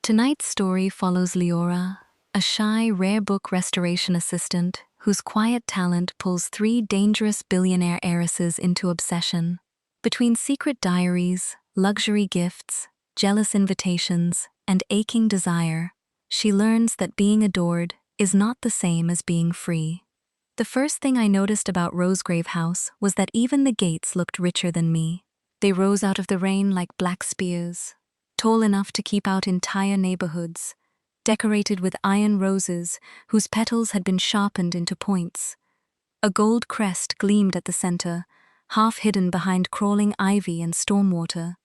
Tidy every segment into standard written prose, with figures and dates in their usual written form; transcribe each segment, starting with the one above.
Tonight's story follows Leora, a shy, rare book restoration assistant whose quiet talent pulls three dangerous billionaire heiresses into obsession. Between secret diaries, luxury gifts, jealous invitations, and aching desire, she learns that being adored is not the same as being free. The first thing I noticed about Rosegrave House was that even the gates looked richer than me. They rose out of the rain like black spears, tall enough to keep out entire neighborhoods, decorated with iron roses whose petals had been sharpened into points. A gold crest gleamed at the center, half hidden behind crawling ivy and stormwater.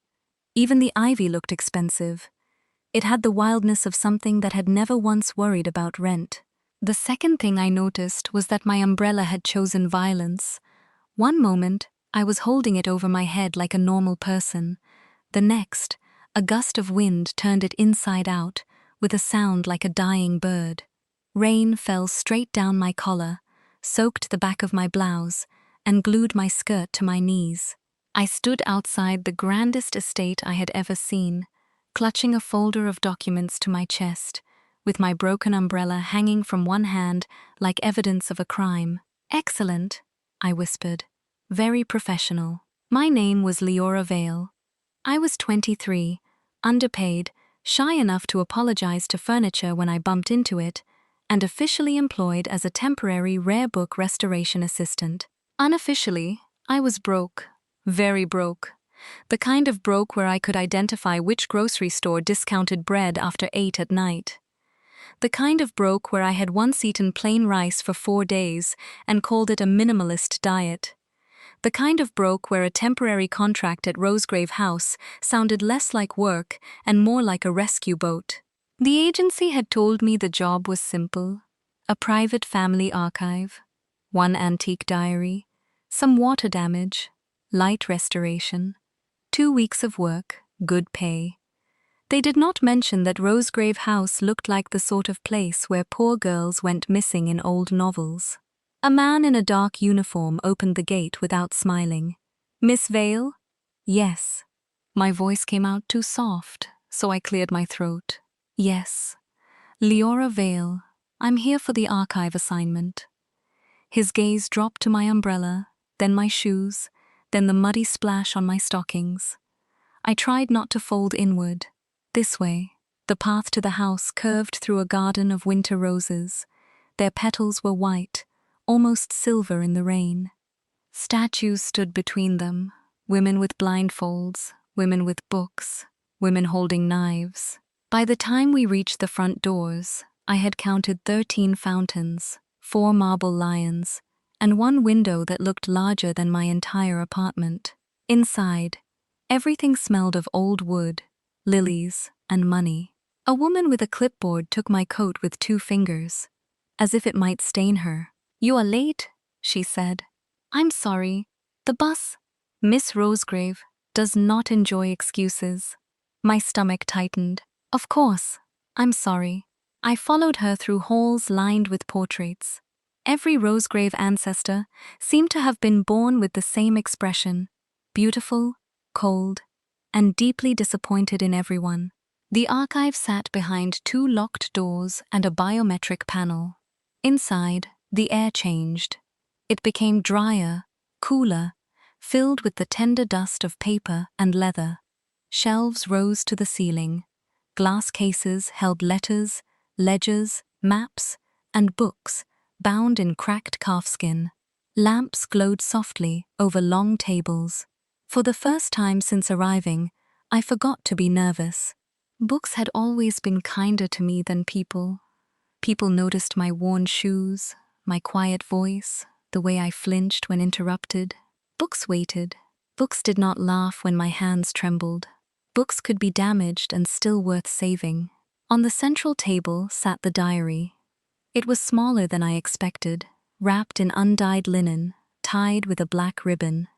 Even the ivy looked expensive. It had the wildness of something that had never once worried about rent. The second thing I noticed was that my umbrella had chosen violence. One moment, I was holding it over my head like a normal person. The next, a gust of wind turned it inside out, with a sound like a dying bird. Rain fell straight down my collar, soaked the back of my blouse, and glued my skirt to my knees. I stood outside the grandest estate I had ever seen, clutching a folder of documents to my chest, with my broken umbrella hanging from one hand like evidence of a crime. "Excellent," I whispered. "Very professional." My name was Leora Vale. I was 23, underpaid, shy enough to apologize to furniture when I bumped into it, and officially employed as a temporary rare book restoration assistant. Unofficially, I was broke. Very broke. The kind of broke where I could identify which grocery store discounted bread after 8 at night. The kind of broke where I had once eaten plain rice for 4 days and called it a minimalist diet. The kind of broke where a temporary contract at Rosegrave House sounded less like work and more like a rescue boat. The agency had told me the job was simple: a private family archive, one antique diary, some water damage, light restoration, 2 weeks of work, good pay. They did not mention that Rosegrave House looked like the sort of place where poor girls went missing in old novels. A man in a dark uniform opened the gate without smiling. "Miss Vale?" "Yes." My voice came out too soft, so I cleared my throat. "Yes. Leora Vale. I'm here for the archive assignment." His gaze dropped to my umbrella, then my shoes, then the muddy splash on my stockings. I tried not to fold inward. This way. The path to the house curved through a garden of winter roses. Their petals were white, almost silver in the rain. Statues stood between them, women with blindfolds, women with books, women holding knives. By the time we reached the front doors, I had counted 13 fountains, 4 marble lions, and one window that looked larger than my entire apartment. Inside, everything smelled of old wood, lilies, and money. A woman with a clipboard took my coat with 2 fingers, as if it might stain her. "You are late," she said. "I'm sorry. The bus." Miss Rosegrave does not enjoy excuses. My stomach tightened. "Of course. I'm sorry." I followed her through halls lined with portraits. Every Rosegrave ancestor seemed to have been born with the same expression: beautiful, cold, and deeply disappointed in everyone. The archive sat behind 2 locked doors and a biometric panel. Inside, the air changed. It became drier, cooler, filled with the tender dust of paper and leather. Shelves rose to the ceiling. Glass cases held letters, ledgers, maps, and books bound in cracked calfskin. Lamps glowed softly over long tables. For the first time since arriving, I forgot to be nervous. Books had always been kinder to me than people. People noticed my worn shoes, my quiet voice, the way I flinched when interrupted. Books waited. Books did not laugh when my hands trembled. Books could be damaged and still worth saving. On the central table sat the diary. It was smaller than I expected, wrapped in undyed linen, tied with a black ribbon.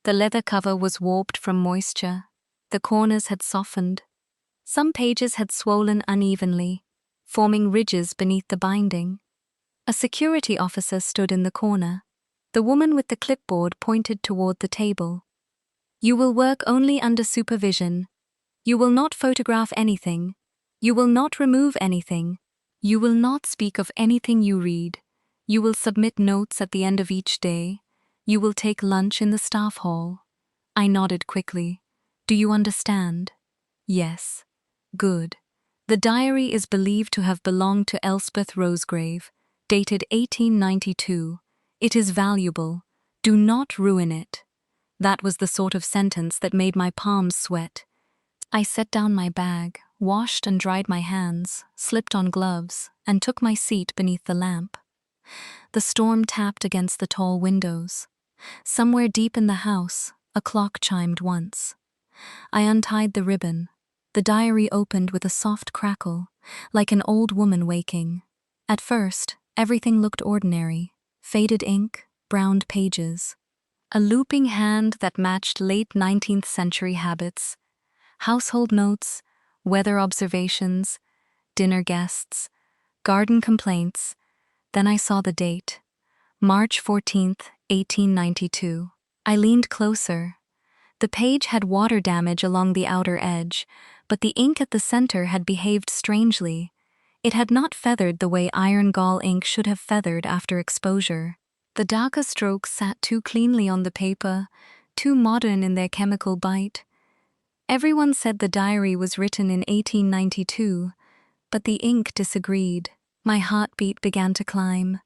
The leather cover was warped from moisture. The corners had softened. Some pages had swollen unevenly, forming ridges beneath the binding. A security officer stood in the corner. The woman with the clipboard pointed toward the table. "You will work only under supervision. You will not photograph anything. You will not remove anything. You will not speak of anything you read. You will submit notes at the end of each day. You will take lunch in the staff hall. I nodded quickly. Do you understand? Yes. Good. The diary is believed to have belonged to Elspeth Rosegrave, dated 1892. It is valuable. Do not ruin it. That was the sort of sentence that made my palms sweat. I set down my bag, washed and dried my hands, slipped on gloves, and took my seat beneath the lamp. The storm tapped against the tall windows. Somewhere deep in the house, a clock chimed once. I untied the ribbon. The diary opened with a soft crackle, like an old woman waking. At first, everything looked ordinary. Faded ink, browned pages. A looping hand that matched late 19th century habits. Household notes, weather observations, dinner guests, garden complaints. Then I saw the date. March 14th, 1892. I leaned closer. The page had water damage along the outer edge, but the ink at the center had behaved strangely. It had not feathered the way iron gall ink should have feathered after exposure. The darker strokes sat too cleanly on the paper, too modern in their chemical bite. Everyone said the diary was written in 1892, but the ink disagreed. My heartbeat began to climb.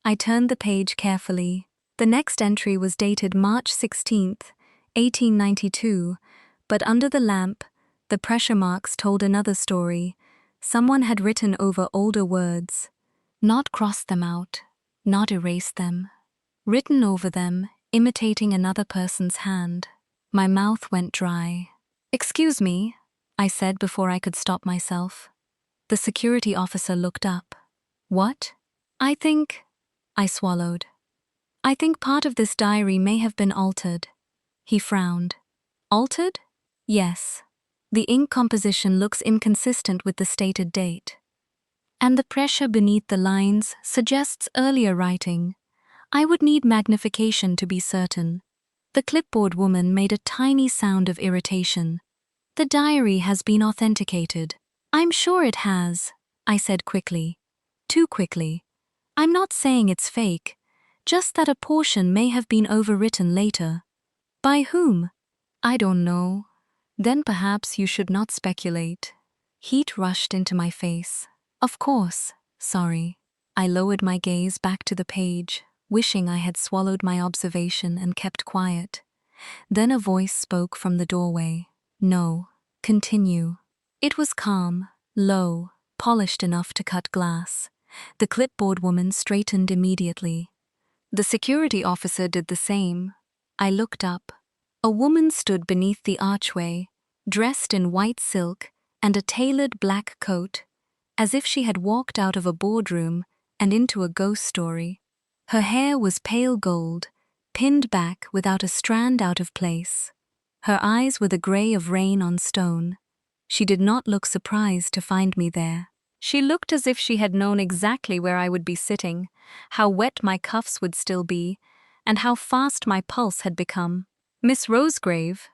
I turned the page carefully. The next entry was dated March 16th, 1892, but under the lamp, the pressure marks told another story. Someone had written over older words. Not crossed them out, not erased them. Written over them, imitating another person's hand. My mouth went dry. "Excuse me," I said before I could stop myself. The security officer looked up. "What?" I swallowed. "I think part of this diary may have been altered." He frowned. "Altered?" "Yes. The ink composition looks inconsistent with the stated date. And the pressure beneath the lines suggests earlier writing. I would need magnification to be certain." The clipboard woman made a tiny sound of irritation. "The diary has been authenticated." "I'm sure it has," I said quickly. Too quickly. "I'm not saying it's fake, just that a portion may have been overwritten later." "By whom?" "I don't know." "Then perhaps you should not speculate." Heat rushed into my face. "Of course, sorry." I lowered my gaze back to the page, wishing I had swallowed my observation and kept quiet. Then a voice spoke from the doorway. "No, continue." It was calm, low, polished enough to cut glass. The clipboard woman straightened immediately. The security officer did the same. I looked up. A woman stood beneath the archway, dressed in white silk and a tailored black coat, as if she had walked out of a boardroom and into a ghost story. Her hair was pale gold, pinned back without a strand out of place. Her eyes were the gray of rain on stone. She did not look surprised to find me there. She looked as if she had known exactly where I would be sitting, how wet my cuffs would still be, and how fast my pulse had become. "Miss Rosegrave,"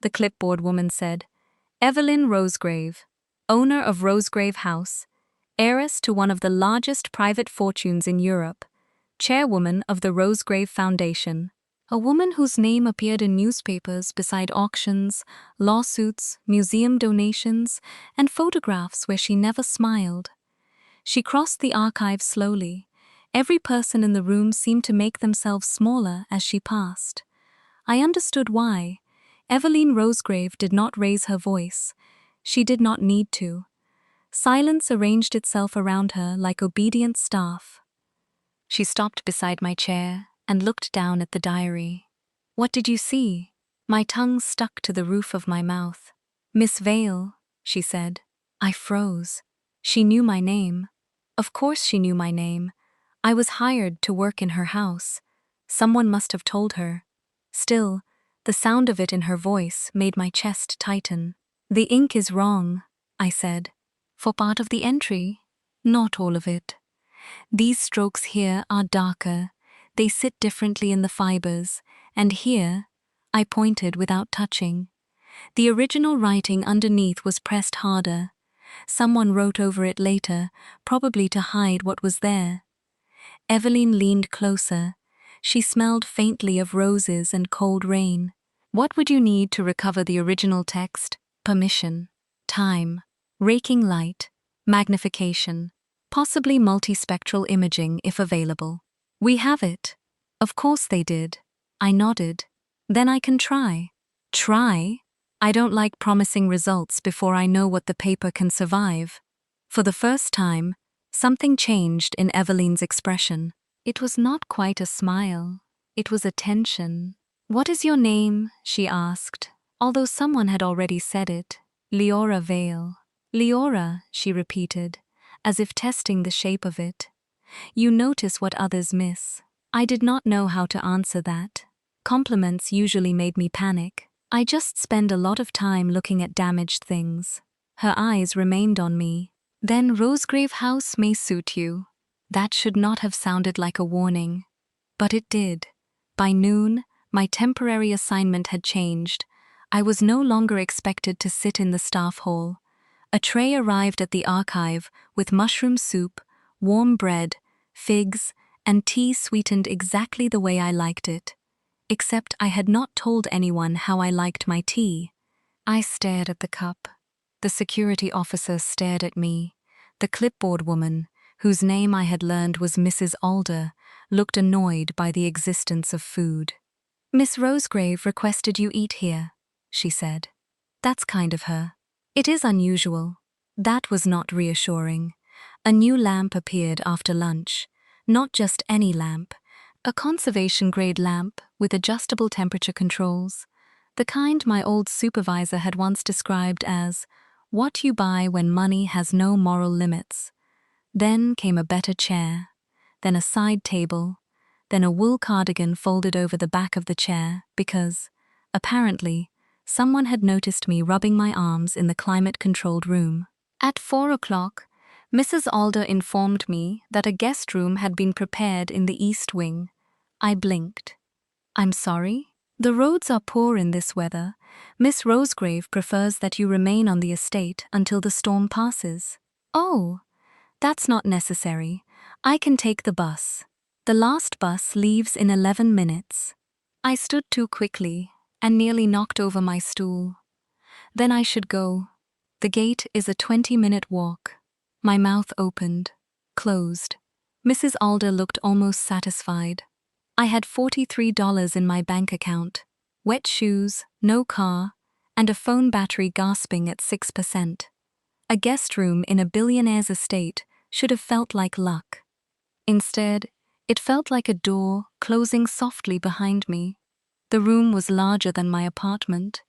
the clipboard woman said. "Evelyn Rosegrave, owner of Rosegrave House, heiress to one of the largest private fortunes in Europe, chairwoman of the Rosegrave Foundation." A woman whose name appeared in newspapers beside auctions, lawsuits, museum donations, and photographs where she never smiled. She crossed the archive slowly. Every person in the room seemed to make themselves smaller as she passed. I understood why. Evelyn Rosegrave did not raise her voice. She did not need to. Silence arranged itself around her like obedient staff. She stopped beside my chair and looked down at the diary. "What did you see?" My tongue stuck to the roof of my mouth. "Miss Vale," she said. I froze. She knew my name. Of course she knew my name. I was hired to work in her house. Someone must have told her. Still, the sound of it in her voice made my chest tighten. "The ink is wrong," I said. "For part of the entry, not all of it. These strokes here are darker. They sit differently in the fibers, and here," I pointed without touching. The original writing underneath was pressed harder. Someone wrote over it later, probably to hide what was there. Evelyn leaned closer. She smelled faintly of roses and cold rain. What would you need to recover the original text? Permission, time, raking light, magnification, possibly multispectral imaging if available. We have it. Of course they did. I nodded. Then I can try. Try? I don't like promising results before I know what the paper can survive. For the first time, something changed in Evelyn's expression. It was not quite a smile. It was a tension. "What is your name?" she asked, although someone had already said it. "Leora Vale." "Leora," she repeated, as if testing the shape of it. "You notice what others miss." I did not know how to answer that. Compliments usually made me panic. I just spend a lot of time looking at damaged things. Her eyes remained on me. "Then Rosegrave House may suit you." That should not have sounded like a warning. But it did. By noon, my temporary assignment had changed. I was no longer expected to sit in the staff hall. A tray arrived at the archive with mushroom soup, warm bread, figs, and tea sweetened exactly the way I liked it. Except I had not told anyone how I liked my tea. I stared at the cup. The security officer stared at me. The clipboard woman, whose name I had learned was Mrs. Alder, looked annoyed by the existence of food. "Miss Rosegrave requested you eat here," she said. "That's kind of her." "It is unusual." That was not reassuring. A new lamp appeared after lunch. Not just any lamp. A conservation-grade lamp with adjustable temperature controls. The kind my old supervisor had once described as what you buy when money has no moral limits. Then came a better chair, then a side table, then a wool cardigan folded over the back of the chair because, apparently, someone had noticed me rubbing my arms in the climate-controlled room. At 4 o'clock, Mrs. Alder informed me that a guest room had been prepared in the east wing. I blinked. "I'm sorry? The roads are poor in this weather. Miss Rosegrave prefers that you remain on the estate until the storm passes." "Oh, that's not necessary. I can take the bus. The last bus leaves in 11 minutes. I stood too quickly and nearly knocked over my stool. "Then I should go. The gate is a 20-minute walk." My mouth opened, closed. Mrs. Alder looked almost satisfied. I had $43 in my bank account, wet shoes, no car, and a phone battery gasping at 6%. A guest room in a billionaire's estate should have felt like luck. Instead, it felt like a door closing softly behind me. The room was larger than my apartment.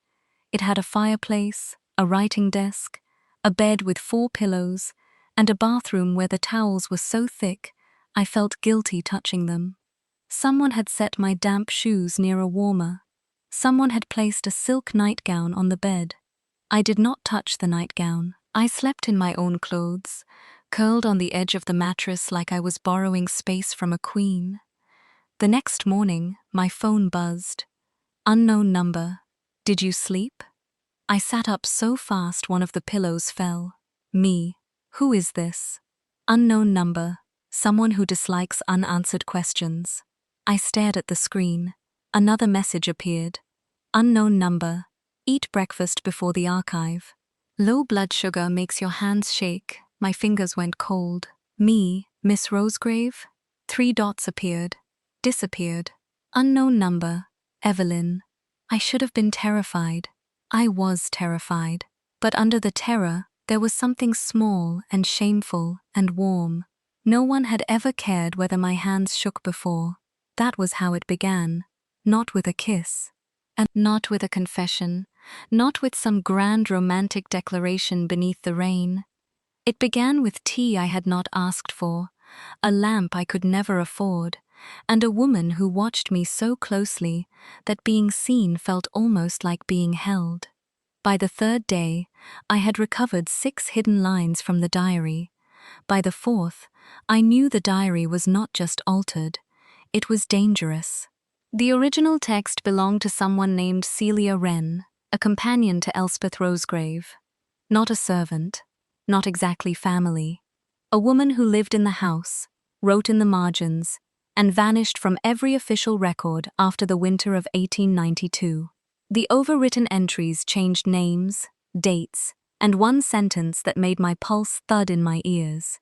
It had a fireplace, a writing desk, a bed with 4 pillows, and a bathroom where the towels were so thick I felt guilty touching them. Someone had set my damp shoes near a warmer. Someone had placed a silk nightgown on the bed. I did not touch the nightgown. I slept in my own clothes, curled on the edge of the mattress like I was borrowing space from a queen. The next morning, my phone buzzed. Unknown number. "Did you sleep?" I sat up so fast one of the pillows fell. Me. Who is this? Unknown number. Someone who dislikes unanswered questions. I stared at the screen. Another message appeared. Unknown number. Eat breakfast before the archive. Low blood sugar makes your hands shake. My fingers went cold. Me, Miss Rosegrave? 3 dots appeared. Disappeared. Unknown number. Evelyn. I should have been terrified. I was terrified. But under the terror, there was something small and shameful and warm. No one had ever cared whether my hands shook before. That was how it began. Not with a kiss. And not with a confession. Not with some grand romantic declaration beneath the rain. It began with tea I had not asked for, a lamp I could never afford, and a woman who watched me so closely that being seen felt almost like being held. By the 3rd day, I had recovered 6 hidden lines from the diary. By the 4th, I knew the diary was not just altered, it was dangerous. The original text belonged to someone named Celia Wren, a companion to Elspeth Rosegrave. Not a servant. not exactly family. A woman who lived in the house, wrote in the margins, and vanished from every official record after the winter of 1892. The overwritten entries changed names, dates, and one sentence that made my pulse thud in my ears.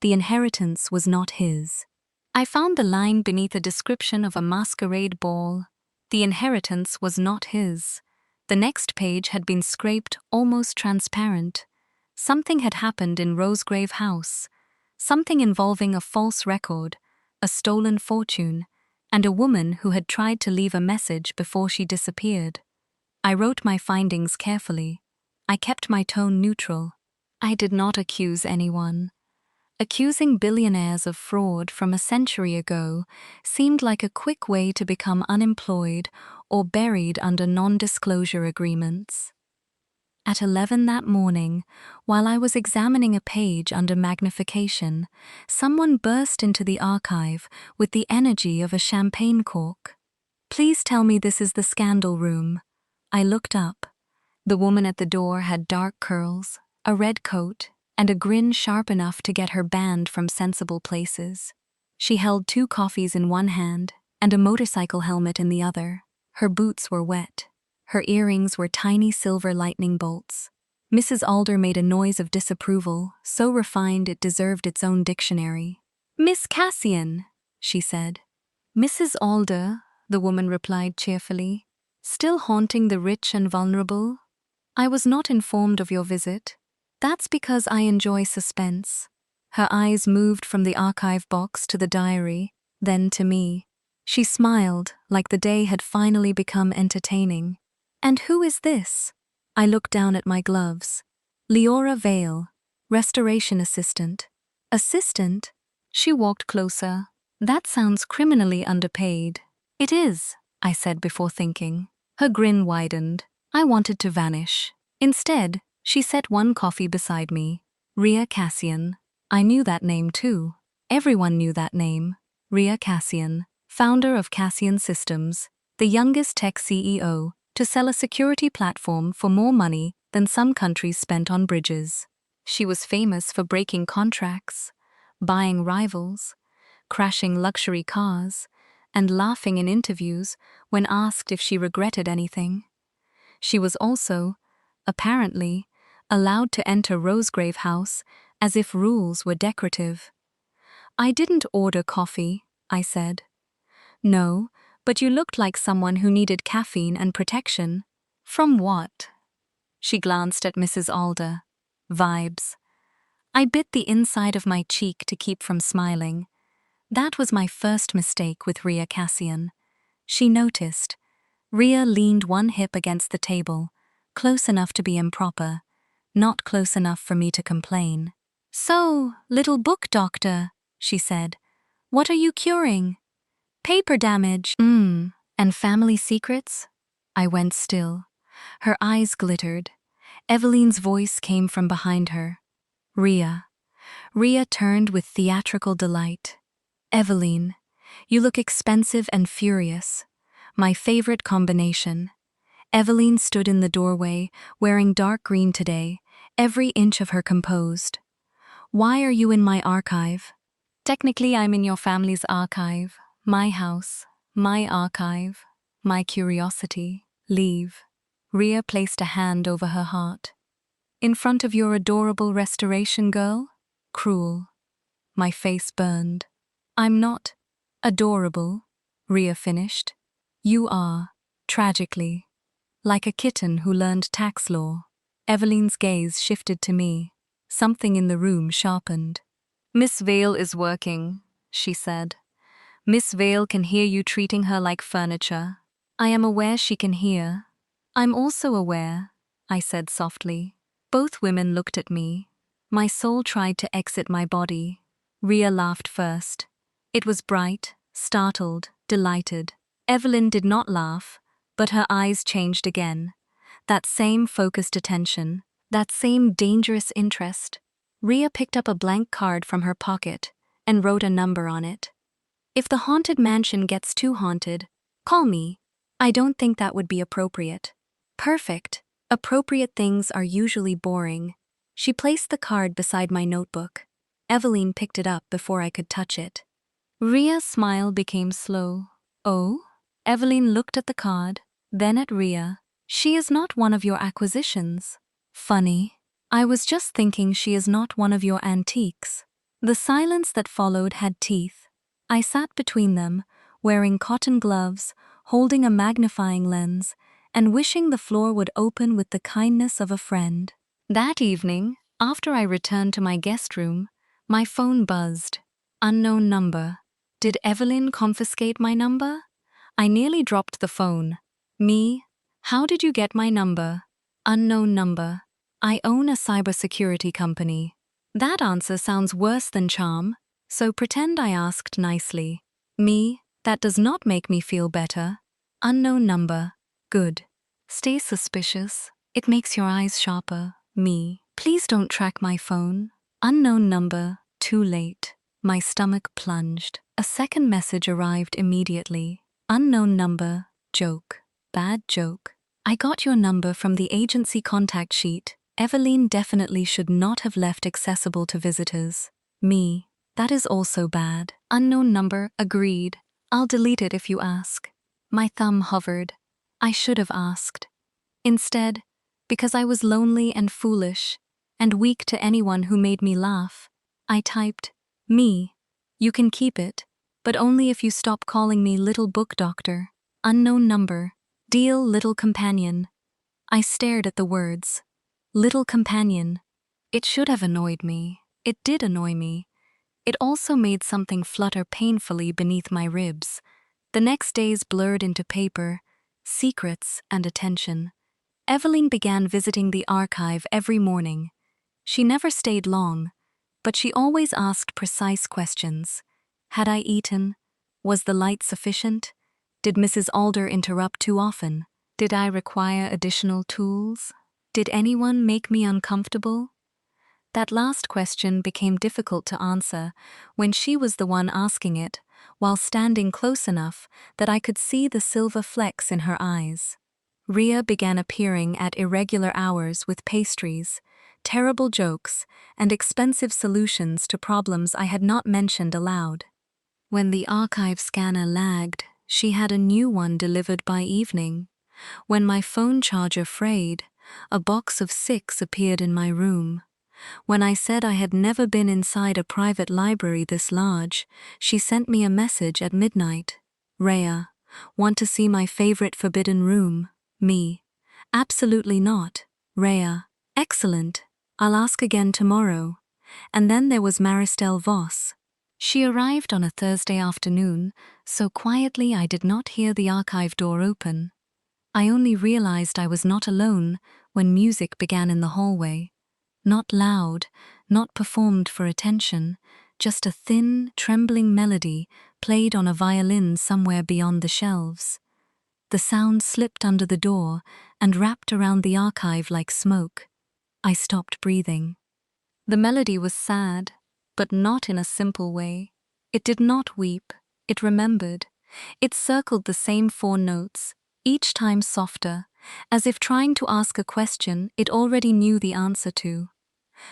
The inheritance was not his. I found the line beneath a description of a masquerade ball. The inheritance was not his. The next page had been scraped almost transparent. Something had happened in Rosegrave House. Something involving a false record, a stolen fortune, and a woman who had tried to leave a message before she disappeared. I wrote my findings carefully. I kept my tone neutral. I did not accuse anyone. Accusing billionaires of fraud from a century ago seemed like a quick way to become unemployed or buried under non-disclosure agreements. At 11 that morning, while I was examining a page under magnification, someone burst into the archive with the energy of a champagne cork. "Please tell me this is the scandal room." I looked up. The woman at the door had dark curls, a red coat, and a grin sharp enough to get her banned from sensible places. She held 2 coffees in one hand and a motorcycle helmet in the other. Her boots were wet. Her earrings were tiny silver lightning bolts. Mrs. Alder made a noise of disapproval, so refined it deserved its own dictionary. "Miss Cassian," she said. "Mrs. Alder," the woman replied cheerfully. "Still haunting the rich and vulnerable? I was not informed of your visit. That's because I enjoy suspense." Her eyes moved from the archive box to the diary, then to me. She smiled, like the day had finally become entertaining. "And who is this?" I looked down at my gloves. "Leora Vale, restoration assistant." "Assistant?" She walked closer. "That sounds criminally underpaid." "It is," I said before thinking. Her grin widened. I wanted to vanish. Instead, she set 1 coffee beside me. Rhea Cassian. I knew that name too. Everyone knew that name. Rhea Cassian, founder of Cassian Systems, the youngest tech CEO to sell a security platform for more money than some countries spent on bridges. She was famous for breaking contracts, buying rivals, crashing luxury cars, and laughing in interviews when asked if she regretted anything. She was also, apparently, allowed to enter Rosegrave House as if rules were decorative. "I didn't order coffee," I said. "No, but you looked like someone who needed caffeine and protection." "From what?" She glanced at Mrs. Alder. "Vibes." I bit the inside of my cheek to keep from smiling. That was my first mistake with Rhea Cassian. She noticed. Rhea leaned one hip against the table, close enough to be improper, not close enough for me to complain. "So, little book doctor," she said, "what are you curing?" "Paper damage." And family secrets?" I went still. Her eyes glittered. Eveline's voice came from behind her. "Rhea." Rhea turned with theatrical delight. "Eveline, you look expensive and furious. My favorite combination." Eveline stood in the doorway, wearing dark green today, every inch of her composed. "Why are you in my archive?" "Technically, I'm in your family's archive. My house, my archive, my curiosity. Leave." Rhea placed a hand over her heart. "In front of your adorable restoration girl? Cruel." My face burned. "I'm not adorable," Rhea finished. "You are, tragically. Like a kitten who learned tax law." Eveline's gaze shifted to me. Something in the room sharpened. "Miss Vale is working," she said. "Miss Vale can hear you treating her like furniture." "I am aware she can hear." "I'm also aware," I said softly. Both women looked at me. My soul tried to exit my body. Rhea laughed first. It was bright, startled, delighted. Eveline did not laugh, but her eyes changed again. That same focused attention, that same dangerous interest. Rhea picked up a blank card from her pocket and wrote a number on it. "If the haunted mansion gets too haunted, call me." "I don't think that would be appropriate." "Perfect. Appropriate things are usually boring." She placed the card beside my notebook. Evelyn picked it up before I could touch it. Ria's smile became slow. Oh? Evelyn looked at the card, then at Ria. She is not one of your acquisitions. Funny. I was just thinking she is not one of your antiques. The silence that followed had teeth. I sat between them, wearing cotton gloves, holding a magnifying lens, and wishing the floor would open with the kindness of a friend. That evening, after I returned to my guest room, my phone buzzed. Unknown number. Did Evelyn confiscate my number? I nearly dropped the phone. Me? How did you get my number? Unknown number. I own a cybersecurity company. That answer sounds worse than charm, so pretend I asked nicely. Me? That does not make me feel better. Unknown number. Good. Stay suspicious. It makes your eyes sharper. Me. Please don't track my phone. Unknown number. Too late. My stomach plunged. A second message arrived immediately. Unknown number. Joke. Bad joke. I got your number from the agency contact sheet. Evelyn definitely should not have left accessible to visitors. Me. That is also bad. Unknown number. Agreed. I'll delete it if you ask. My thumb hovered. I should have asked. Instead, because I was lonely and foolish, and weak to anyone who made me laugh, I typed, me. You can keep it, but only if you stop calling me Little Book Doctor. Unknown number. Deal, little companion. I stared at the words. Little companion. It should have annoyed me. It did annoy me. It also made something flutter painfully beneath my ribs. The next days blurred into paper, secrets, and attention. Evelyn began visiting the archive every morning. She never stayed long, but she always asked precise questions. Had I eaten? Was the light sufficient? Did Mrs. Alder interrupt too often? Did I require additional tools? Did anyone make me uncomfortable? That last question became difficult to answer when she was the one asking it, while standing close enough that I could see the silver flecks in her eyes. Ria began appearing at irregular hours with pastries, terrible jokes, and expensive solutions to problems I had not mentioned aloud. When the archive scanner lagged, she had a new one delivered by evening. When my phone charger frayed, a box of 6 appeared in my room. When I said I had never been inside a private library this large, she sent me a message at midnight. Rhea, want to see my favorite forbidden room? Me. Absolutely not. Rhea. Excellent. I'll ask again tomorrow. And then there was Maristelle Voss. She arrived on a Thursday afternoon, so quietly I did not hear the archive door open. I only realized I was not alone when music began in the hallway. Not loud, not performed for attention, just a thin, trembling melody played on a violin somewhere beyond the shelves. The sound slipped under the door and wrapped around the archive like smoke. I stopped breathing. The melody was sad, but not in a simple way. It did not weep, it remembered. It circled the same 4 notes, each time softer, as if trying to ask a question it already knew the answer to.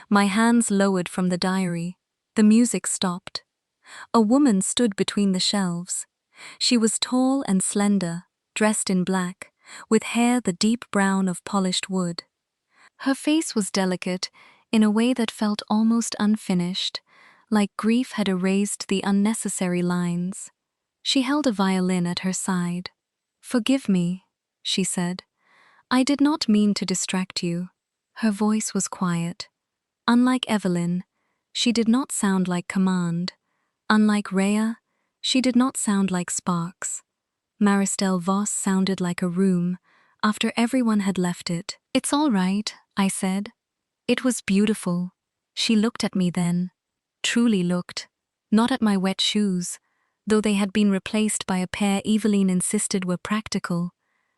My hands lowered from the diary. The music stopped. A woman stood between the shelves. She was tall and slender, dressed in black, with hair the deep brown of polished wood. Her face was delicate, in a way that felt almost unfinished, like grief had erased the unnecessary lines. She held a violin at her side. "Forgive me," she said. "I did not mean to distract you." Her voice was quiet. Unlike Evelyn, she did not sound like command. Unlike Rhea, she did not sound like sparks. Maristelle Voss sounded like a room, after everyone had left it. "It's all right," I said. It was beautiful. She looked at me then. Truly looked. Not at my wet shoes, though they had been replaced by a pair Evelyn insisted were practical.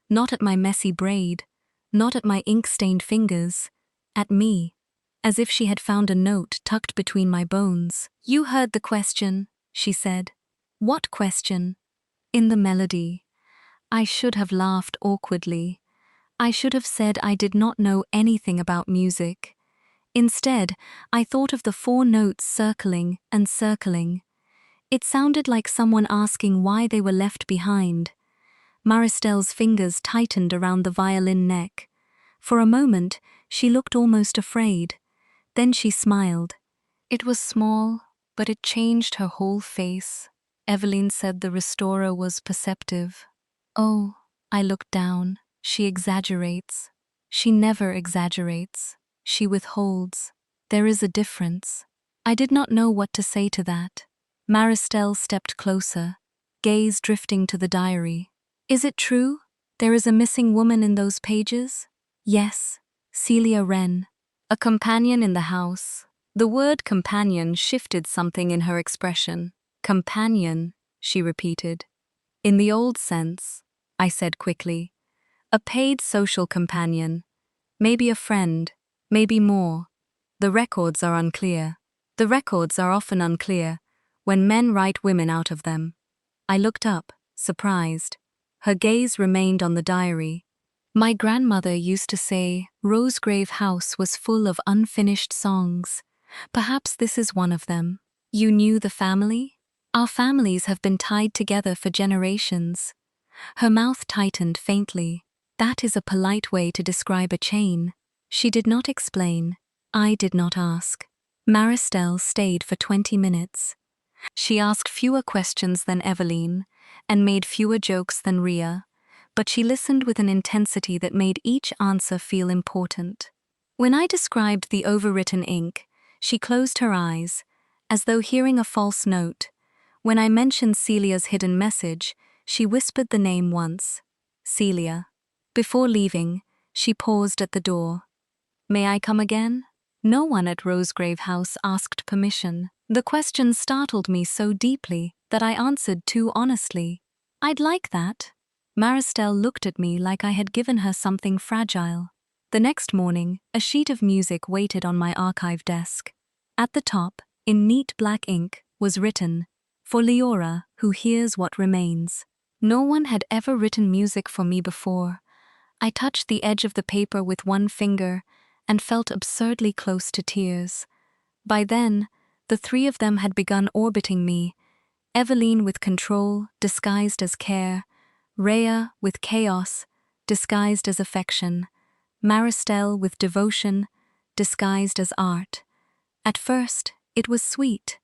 Not at my messy braid. Not at my ink-stained fingers. At me. As if she had found a note tucked between my bones. "You heard the question," she said. "What question?" "In the melody." I should have laughed awkwardly. I should have said I did not know anything about music. Instead, I thought of the 4 notes circling and circling. It sounded like someone asking why they were left behind. Maristel's fingers tightened around the violin neck. For a moment, she looked almost afraid. Then she smiled. It was small, but it changed her whole face. Evelyn said the restorer was perceptive. Oh, I looked down. She exaggerates. She never exaggerates. She withholds. There is a difference. I did not know what to say to that. Maristel stepped closer, gaze drifting to the diary. Is it true? There is a missing woman in those pages? Yes, Celia Wren. A companion in the house. The word companion shifted something in her expression. Companion, she repeated. In the old sense, I said quickly. A paid social companion. Maybe a friend, maybe more. The records are unclear. The records are often unclear when men write women out of them. I looked up, surprised. Her gaze remained on the diary. My grandmother used to say Rosegrave house was full of unfinished songs. Perhaps this is one of them. You knew the family? Our families have been tied together for generations. Her mouth tightened faintly. That is a polite way to describe a chain. She did not explain. I did not ask. Maristel stayed for 20 minutes. She asked fewer questions than Evelyn, and made fewer jokes than Ria, but she listened with an intensity that made each answer feel important. When I described the overwritten ink, she closed her eyes, as though hearing a false note. When I mentioned Celia's hidden message, she whispered the name once. Celia. Before leaving, she paused at the door. May I come again? No one at Rosegrave House asked permission. The question startled me so deeply that I answered too honestly. I'd like that. Maristel looked at me like I had given her something fragile. The next morning, a sheet of music waited on my archive desk. At the top, in neat black ink, was written, For Leora, who hears what remains. No one had ever written music for me before. I touched the edge of the paper with one finger and felt absurdly close to tears. By then, the 3 of them had begun orbiting me, Evelyn with control, disguised as care, Rhea with chaos, disguised as affection, Maristel with devotion, disguised as art. At first, it was sweet,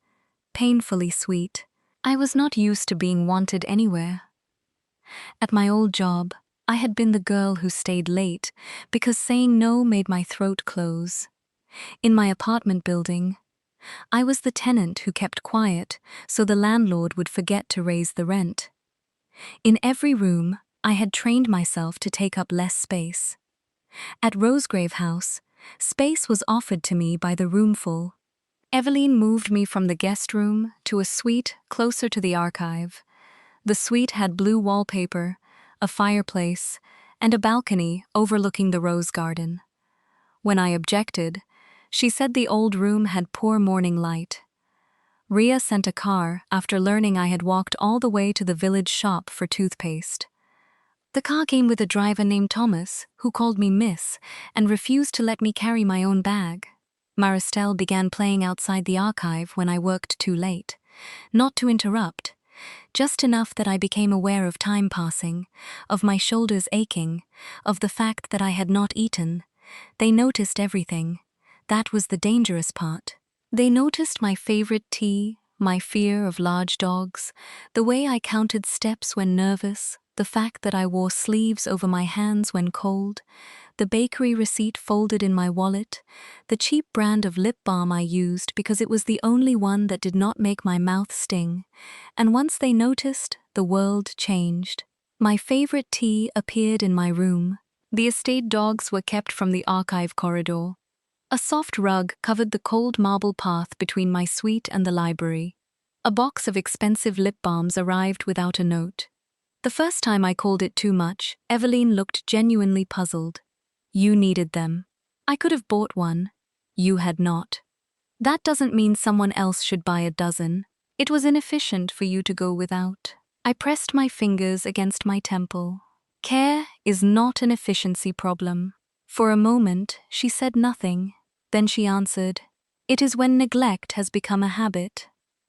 painfully sweet. I was not used to being wanted anywhere. At my old job, I had been the girl who stayed late because saying no made my throat close. In my apartment building, I was the tenant who kept quiet so the landlord would forget to raise the rent. In every room, I had trained myself to take up less space. At Rosegrave House, space was offered to me by the roomful. Evelyn moved me from the guest room to a suite closer to the archive. The suite had blue wallpaper, a fireplace, and a balcony overlooking the rose garden. When I objected, she said the old room had poor morning light. Ria sent a car after learning I had walked all the way to the village shop for toothpaste. The car came with a driver named Thomas, who called me Miss and refused to let me carry my own bag. Maristel began playing outside the archive when I worked too late. Not to interrupt, just enough that I became aware of time passing, of my shoulders aching, of the fact that I had not eaten. They noticed everything. That was the dangerous part. They noticed my favorite tea, my fear of large dogs, the way I counted steps when nervous, the fact that I wore sleeves over my hands when cold, the bakery receipt folded in my wallet, the cheap brand of lip balm I used because it was the only one that did not make my mouth sting. And once they noticed, the world changed. My favorite tea appeared in my room. The estate dogs were kept from the archive corridor. A soft rug covered the cold marble path between my suite and the library. A box of expensive lip balms arrived without a note. The first time I called it too much, Evelyn looked genuinely puzzled. You needed them. I could have bought one. You had not. That doesn't mean someone else should buy a dozen. It was inefficient for you to go without. I pressed my fingers against my temple. Care is not an efficiency problem. For a moment, she said nothing. Then she answered, "It is when neglect has become a habit."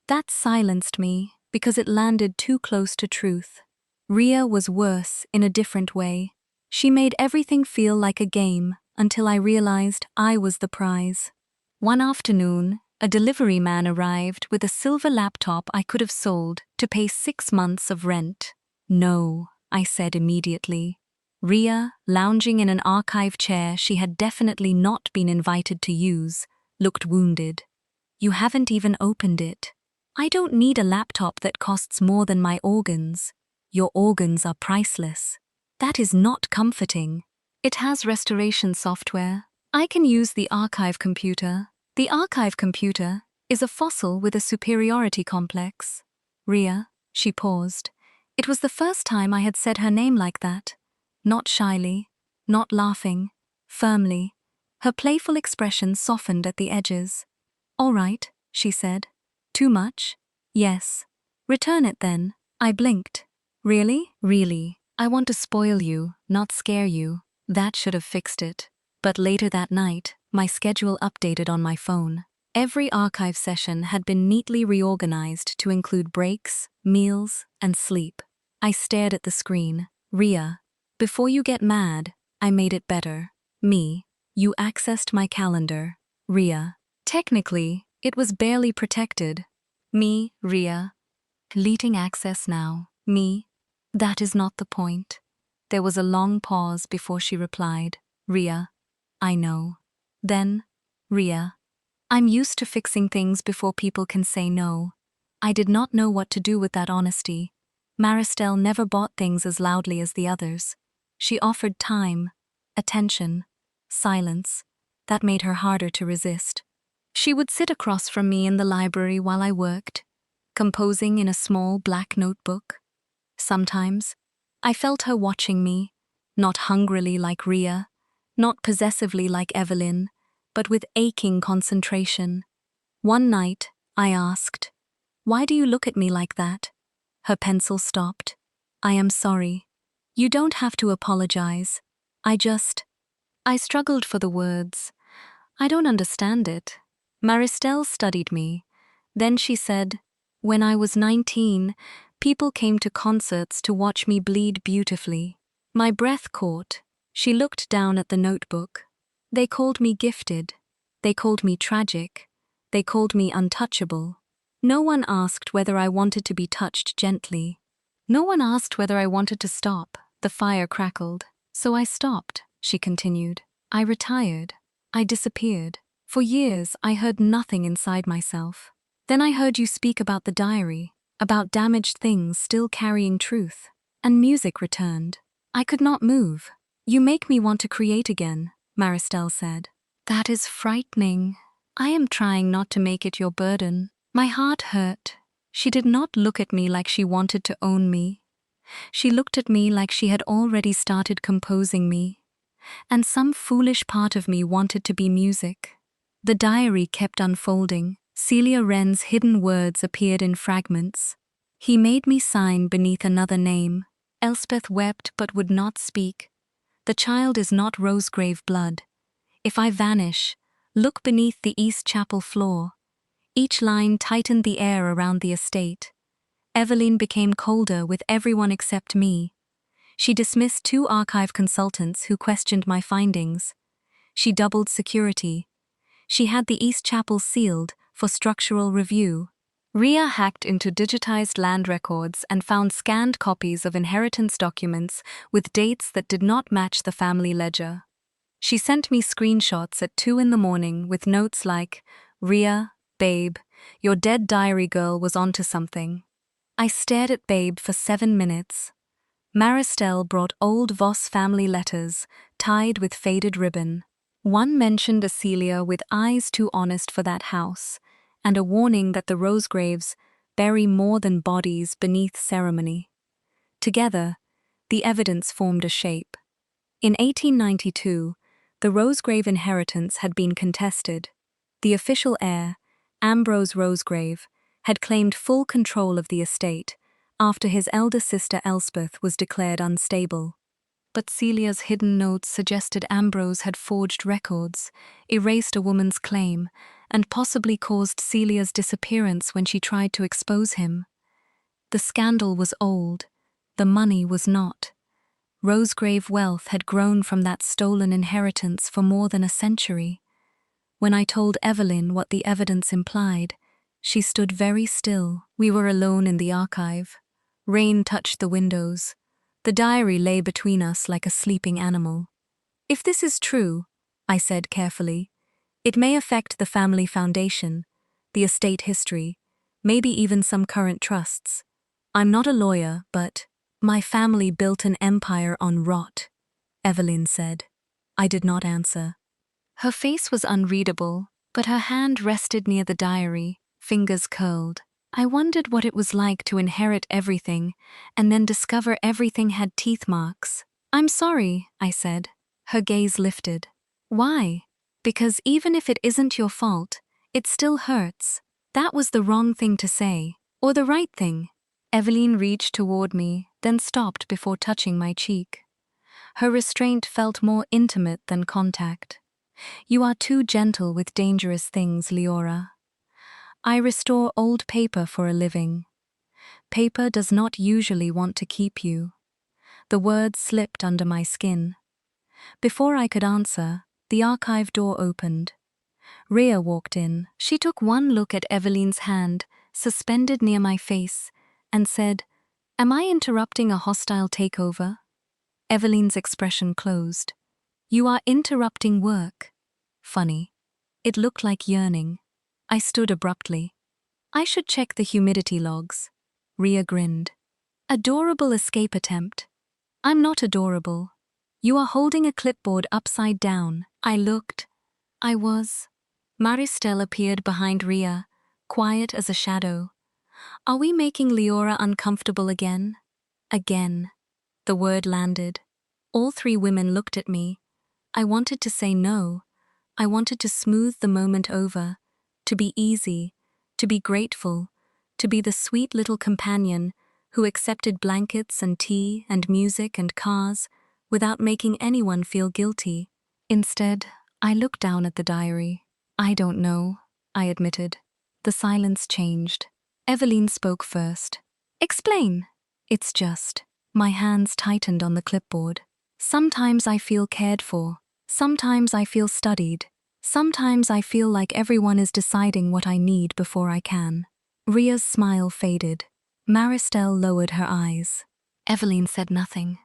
That silenced me because it landed too close to truth. Ria was worse in a different way. She made everything feel like a game until I realized I was the prize. One afternoon, a delivery man arrived with a silver laptop I could have sold to pay 6 months of rent. "No," I said immediately. Ria, lounging in an archive chair she had definitely not been invited to use, looked wounded. "You haven't even opened it. I don't need a laptop that costs more than my organs. Your organs are priceless." "That is not comforting. It has restoration software. I can use the archive computer." "The archive computer is a fossil with a superiority complex." "Ria," she paused. It was the first time I had said her name like that. Not shyly, not laughing, firmly. Her playful expression softened at the edges. "All right," she said. "Too much?" "Yes." "Return it then." I blinked. "Really?" "Really. I want to spoil you, not scare you." That should have fixed it. But later that night, my schedule updated on my phone. Every archive session had been neatly reorganized to include breaks, meals, and sleep. I stared at the screen. "Ria, before you get mad, I made it better. Me, you accessed my calendar." "Ria, technically, it was barely protected." "Me, Ria, deleting access now." "Me, that is not the point." There was a long pause before she replied. "Ria, I know." Then, "Ria, I'm used to fixing things before people can say no." I did not know what to do with that honesty. Maristelle never bought things as loudly as the others. She offered time, attention, silence. That made her harder to resist. She would sit across from me in the library while I worked, composing in a small black notebook. Sometimes, I felt her watching me, not hungrily like Ria, not possessively like Evelyn, but with aching concentration. One night, I asked, "Why do you look at me like that?" Her pencil stopped. "I am sorry." "You don't have to apologize. I struggled for the words. "I don't understand it." Maristelle studied me. Then she said, "When I was 19, people came to concerts to watch me bleed beautifully." My breath caught. She looked down at the notebook. "They called me gifted. They called me tragic. They called me untouchable. No one asked whether I wanted to be touched gently. No one asked whether I wanted to stop." The fire crackled. "So I stopped," she continued. "I retired. I disappeared. For years, I heard nothing inside myself. Then I heard you speak about the diary, about damaged things still carrying truth. And music returned. I could not move." "You make me want to create again," Maristelle said. "That is frightening. I am trying not to make it your burden." My heart hurt. She did not look at me like she wanted to own me. She looked at me like she had already started composing me. And some foolish part of me wanted to be music. The diary kept unfolding. Celia Wren's hidden words appeared in fragments. "He made me sign beneath another name." Elspeth wept but would not speak. "The child is not Rosegrave blood. If I vanish, look beneath the East Chapel floor." Each line tightened the air around the estate. Evelyn became colder with everyone except me. She dismissed 2 archive consultants who questioned my findings. She doubled security. She had the East Chapel sealed for structural review. Ria hacked into digitized land records and found scanned copies of inheritance documents with dates that did not match the family ledger. She sent me screenshots at 2 in the morning with notes like, "Ria, babe, your dead diary girl was onto something." I stared at Babe for 7 minutes. Maristelle brought old Voss family letters, tied with faded ribbon. One mentioned a Celia with eyes too honest for that house, and a warning that the Rosegraves bury more than bodies beneath ceremony. Together, the evidence formed a shape. In 1892, the Rosegrave inheritance had been contested. The official heir, Ambrose Rosegrave, had claimed full control of the estate after his elder sister Elspeth was declared unstable. but Celia's hidden notes suggested Ambrose had forged records, erased a woman's claim, and possibly caused Celia's disappearance when she tried to expose him. The scandal was old, the money was not. Rosegrave wealth had grown from that stolen inheritance for more than a century. When I told Evelyn what the evidence implied, she stood very still. We were alone in the archive. Rain touched the windows. The diary lay between us like a sleeping animal. "If this is true," I said carefully, "it may affect the family foundation, the estate history, maybe even some current trusts. I'm not a lawyer, but my family built an empire on rot," Evelyn said. I did not answer. Her face was unreadable, but her hand rested near the diary, fingers curled. I wondered what it was like to inherit everything and then discover everything had teeth marks. "I'm sorry," I said. Her gaze lifted. "Why?" "Because even if it isn't your fault, it still hurts. That was the wrong thing to say, or the right thing." Evelyn reached toward me, then stopped before touching my cheek. Her restraint felt more intimate than contact. "You are too gentle with dangerous things, Leora. I restore old paper for a living. Paper does not usually want to keep you." The words slipped under my skin. Before I could answer, the archive door opened. Rhea walked in. She took one look at Evelyn's hand, suspended near my face, and said, "Am I interrupting a hostile takeover?" Evelyn's expression closed. "You are interrupting work." Funny. It looked like yearning. I stood abruptly. "I should check the humidity logs." Rhea grinned. "Adorable escape attempt." "I'm not adorable. You are holding a clipboard upside down." I looked. I was. Maristel appeared behind Rhea, quiet as a shadow. "Are we making Leora uncomfortable again?" Again. The word landed. All three women looked at me. I wanted to say no. I wanted to smooth the moment over, to be easy, to be grateful, to be the sweet little companion who accepted blankets and tea and music and cars without making anyone feel guilty. Instead, I looked down at the diary. "I don't know," I admitted. The silence changed. Evelyn spoke first. "Explain." "It's just." My hands tightened on the clipboard. "Sometimes I feel cared for. Sometimes I feel studied. Sometimes I feel like everyone is deciding what I need before I can." Rhea's smile faded. Maristel lowered her eyes. Evelyn said nothing,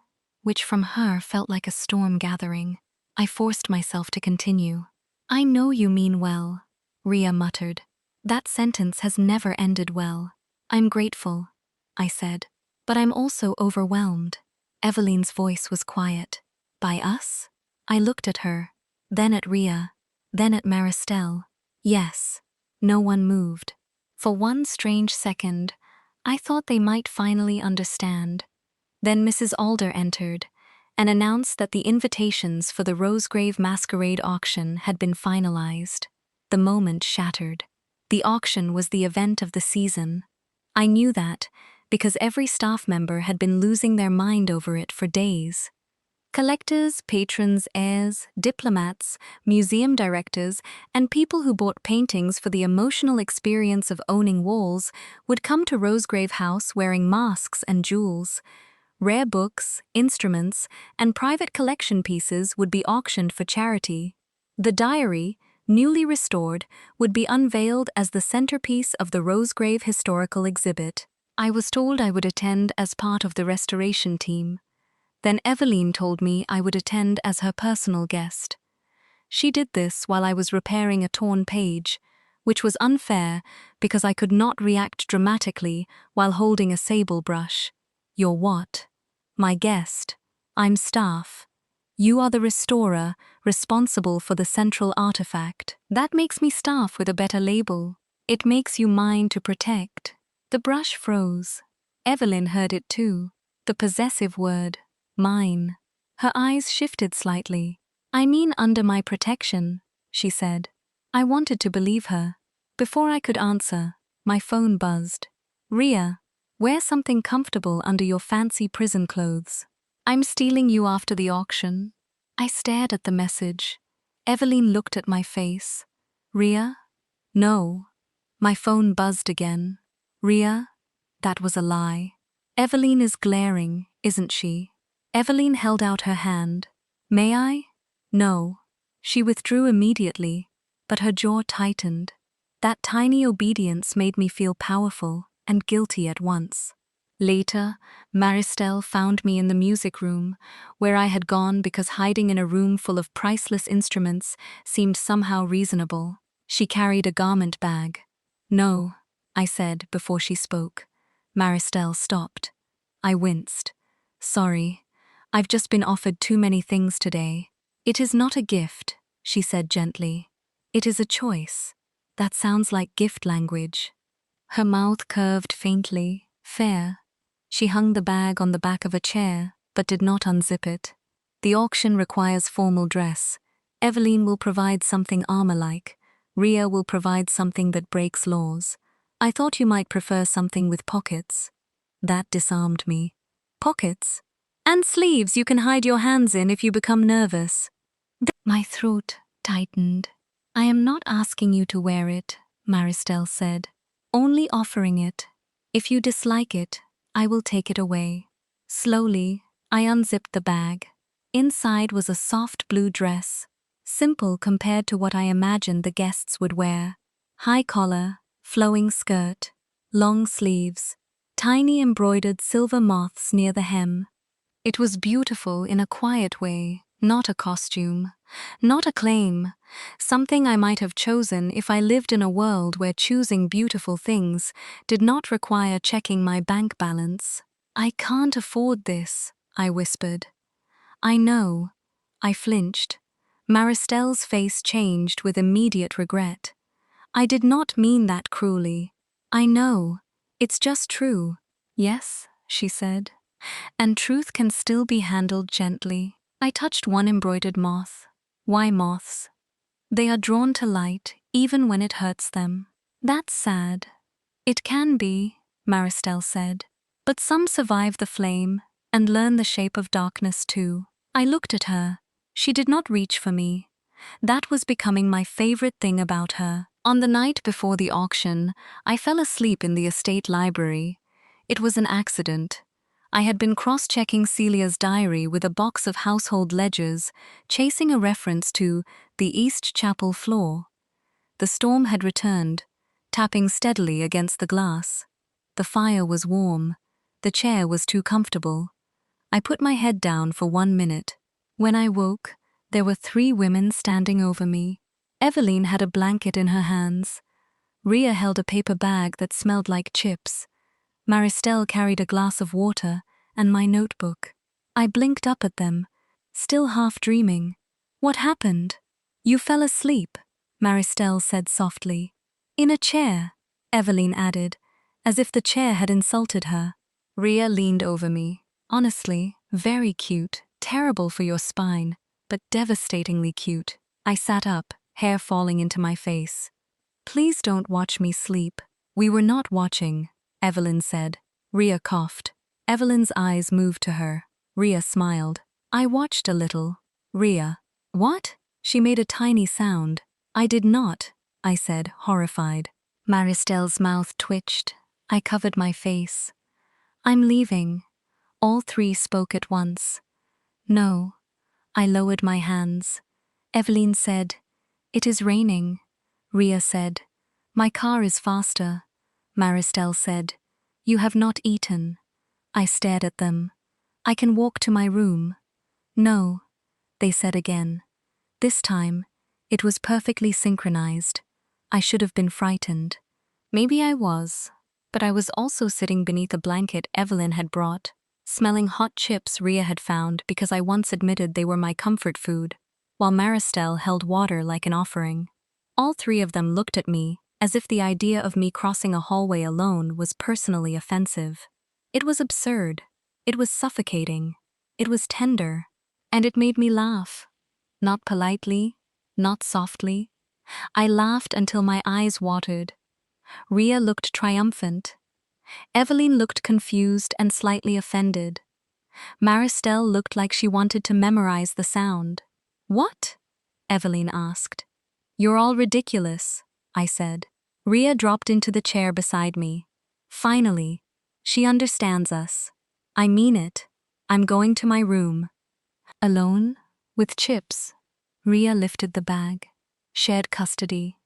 which from her felt like a storm gathering. I forced myself to continue. "I know you mean well," Rhea muttered. "That sentence has never ended well." "I'm grateful," I said, "but I'm also overwhelmed." Evelyn's voice was quiet. "By us?" I looked at her, then at Rhea, then at Maristel. Yes. No one moved. For one strange second, I thought they might finally understand. Then Mrs. Alder entered and announced that the invitations for the Rosegrave Masquerade auction had been finalized. The moment shattered. The auction was the event of the season. I knew that because every staff member had been losing their mind over it for days. Collectors, patrons, heirs, diplomats, museum directors, and people who bought paintings for the emotional experience of owning walls would come to Rosegrave House wearing masks and jewels. Rare books, instruments, and private collection pieces would be auctioned for charity. The diary, newly restored, would be unveiled as the centerpiece of the Rosegrave Historical Exhibit. I was told I would attend as part of the restoration team. Then Evelyn told me I would attend as her personal guest. She did this while I was repairing a torn page, which was unfair because I could not react dramatically while holding a sable brush. "You're what?" "My guest. I'm staff. You are the restorer, responsible for the central artifact. That makes me staff with a better label. It makes you mine to protect." The brush froze. Evelyn heard it too. The possessive word. Mine. Her eyes shifted slightly. "I mean under my protection," she said. I wanted to believe her. Before I could answer, my phone buzzed. "Rhea, wear something comfortable under your fancy prison clothes." I'm stealing you after the auction. I stared at the message. Evelyn looked at my face. Ria? No. My phone buzzed again. Ria? That was a lie. Evelyn is glaring, isn't she? Evelyn held out her hand. May I? No. She withdrew immediately, but her jaw tightened. That tiny obedience made me feel powerful and guilty at once. Later, Maristelle found me in the music room, where I had gone because hiding in a room full of priceless instruments seemed somehow reasonable. She carried a garment bag. No, I said before she spoke. Maristelle stopped. I winced. Sorry, I've just been offered too many things today. It is not a gift, she said gently. It is a choice. That sounds like gift language. Her mouth curved faintly. Fair. She hung the bag on the back of a chair, but did not unzip it. The auction requires formal dress. Evelyn will provide something armor-like. Ria will provide something that breaks laws. I thought you might prefer something with pockets. That disarmed me. Pockets? And sleeves you can hide your hands in if you become nervous. My throat tightened. I am not asking you to wear it, Maristelle said. Only offering it. If you dislike it, I will take it away. Slowly, I unzipped the bag. Inside was a soft blue dress, simple compared to what I imagined the guests would wear. High collar, flowing skirt, long sleeves, tiny embroidered silver moths near the hem. It was beautiful in a quiet way, not a costume, not a claim, something I might have chosen if I lived in a world where choosing beautiful things did not require checking my bank balance. I can't afford this, I whispered. I know. I flinched. Maristelle's face changed with immediate regret. I did not mean that cruelly. I know. It's just true. Yes, she said. And truth can still be handled gently. I touched one embroidered moth. Why moths? They are drawn to light, even when it hurts them. That's sad. It can be, Maristelle said. But some survive the flame and learn the shape of darkness too. I looked at her. She did not reach for me. That was becoming my favorite thing about her. On the night before the auction, I fell asleep in the estate library. It was an accident. I had been cross-checking Celia's diary with a box of household ledgers, chasing a reference to the East Chapel floor. The storm had returned, tapping steadily against the glass. The fire was warm. The chair was too comfortable. I put my head down for 1 minute. When I woke, there were 3 women standing over me. Evelyn had a blanket in her hands. Ria held a paper bag that smelled like chips. Maristelle carried a glass of water and my notebook. I blinked up at them, still half dreaming. What happened? You fell asleep, Maristelle said softly. In a chair, Evelyn added, as if the chair had insulted her. Ria leaned over me. Honestly, very cute, terrible for your spine, but devastatingly cute. I sat up, hair falling into my face. Please don't watch me sleep. We were not watching, Evelyn said. Ria coughed. Evelyn's eyes moved to her. Ria smiled. I watched a little. Ria. What? She made a tiny sound. I did not, I said, horrified. Maristelle's mouth twitched. I covered my face. I'm leaving. All 3 spoke at once. No. I lowered my hands. Evelyn said, It is raining. Ria said, My car is faster. Maristelle said, You have not eaten. I stared at them. I can walk to my room. No, they said again. This time, it was perfectly synchronized. I should have been frightened. Maybe I was, but I was also sitting beneath a blanket Evelyn had brought, smelling hot chips Ria had found because I once admitted they were my comfort food, while Maristelle held water like an offering. All 3 of them looked at me, as if the idea of me crossing a hallway alone was personally offensive. It was absurd. It was suffocating. It was tender. And it made me laugh. Not politely, not softly. I laughed until my eyes watered. Ria looked triumphant. Evelyn looked confused and slightly offended. Maristelle looked like she wanted to memorize the sound. What? Evelyn asked. You're all ridiculous, I said. Ria dropped into the chair beside me. Finally, she understands us. I mean it. I'm going to my room. Alone? With Chips? Ria lifted the bag. Shared custody.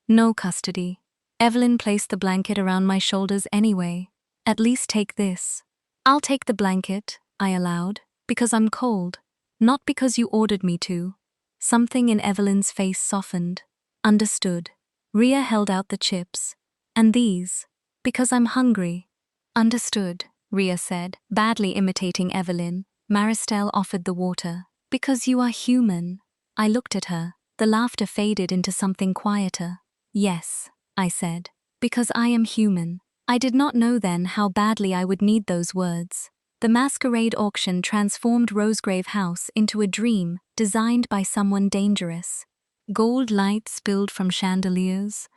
No custody. Evelyn placed the blanket around my shoulders anyway. At least take this. I'll take the blanket, I allowed, because I'm cold. Not because you ordered me to. Something in Evelyn's face softened. Understood. Ria held out the chips. And these. Because I'm hungry. Understood, Ria said, badly imitating Evelyn. Maristelle offered the water. Because you are human. I looked at her. The laughter faded into something quieter. Yes, I said. Because I am human. I did not know then how badly I would need those words. The masquerade auction transformed Rosegrave House into a dream designed by someone dangerous. Gold light spilled from chandeliers.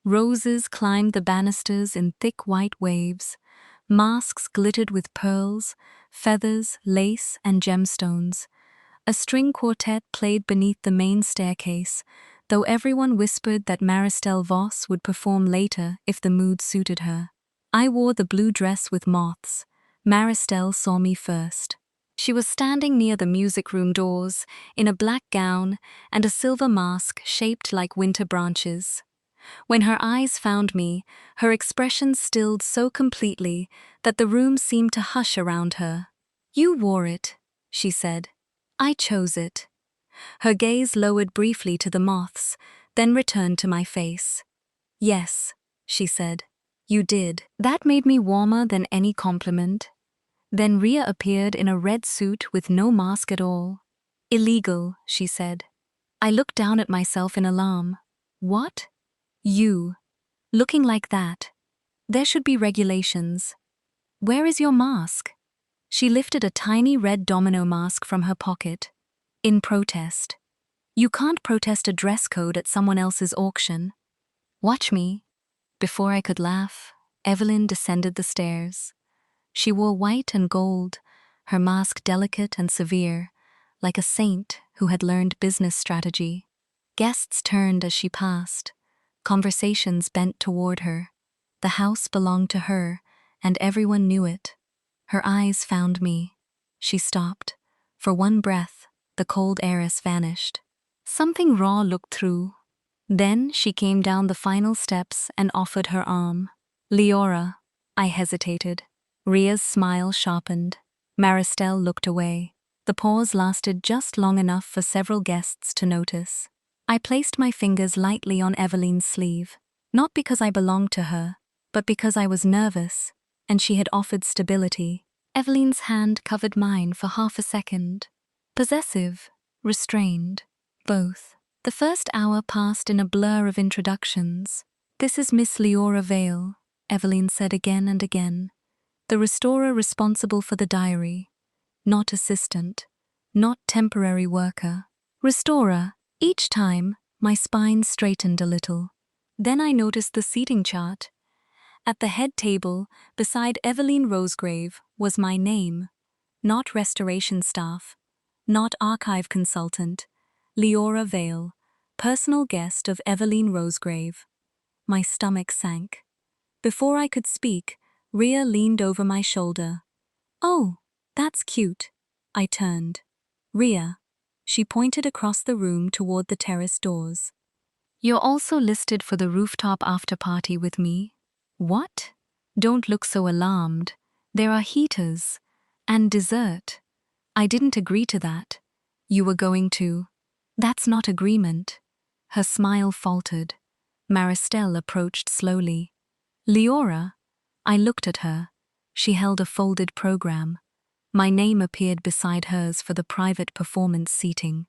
Roses climbed the banisters in thick white waves. Masks glittered with pearls, feathers, lace, and gemstones. A string quartet played beneath the main staircase, though everyone whispered that Maristelle Voss would perform later if the mood suited her. I wore the blue dress with moths. Maristelle saw me first. She was standing near the music room doors, in a black gown and a silver mask shaped like winter branches. When her eyes found me, her expression stilled so completely that the room seemed to hush around her. You wore it, she said. I chose it. Her gaze lowered briefly to the moths, then returned to my face. Yes, she said. You did. That made me warmer than any compliment. Then Ria appeared in a red suit with no mask at all. Illegal, she said. I looked down at myself in alarm. What? You. Looking like that. There should be regulations. Where is your mask? She lifted a tiny red domino mask from her pocket. In protest. You can't protest a dress code at someone else's auction. Watch me. Before I could laugh, Evelyn descended the stairs. She wore white and gold, her mask delicate and severe, like a saint who had learned business strategy. Guests turned as she passed. Conversations bent toward her. The house belonged to her, and everyone knew it. Her eyes found me. She stopped. For one breath, the cold heiress vanished. Something raw looked through. Then she came down the final steps and offered her arm. Leora. I hesitated. Ria's smile sharpened. Maristelle looked away. The pause lasted just long enough for several guests to notice. I placed my fingers lightly on Evelyn's sleeve, not because I belonged to her, but because I was nervous, and she had offered stability. Evelyn's hand covered mine for half a second. Possessive, restrained, both. The first hour passed in a blur of introductions. This is Miss Leora Vale, Evelyn said again and again. The restorer responsible for the diary. Not assistant. Not temporary worker. Restorer. Each time, my spine straightened a little. Then I noticed the seating chart. At the head table, beside Evelyn Rosegrave, was my name. Not restoration staff. Not archive consultant. Leora Vale, personal guest of Evelyn Rosegrave. My stomach sank. Before I could speak, Ria leaned over my shoulder. Oh, that's cute. I turned. Ria. She pointed across the room toward the terrace doors. You're also listed for the rooftop after-party with me. What? Don't look so alarmed. There are heaters. And dessert. I didn't agree to that. You were going to. That's not agreement. Her smile faltered. Maristelle approached slowly. Leora? I looked at her. She held a folded program. My name appeared beside hers for the private performance seating.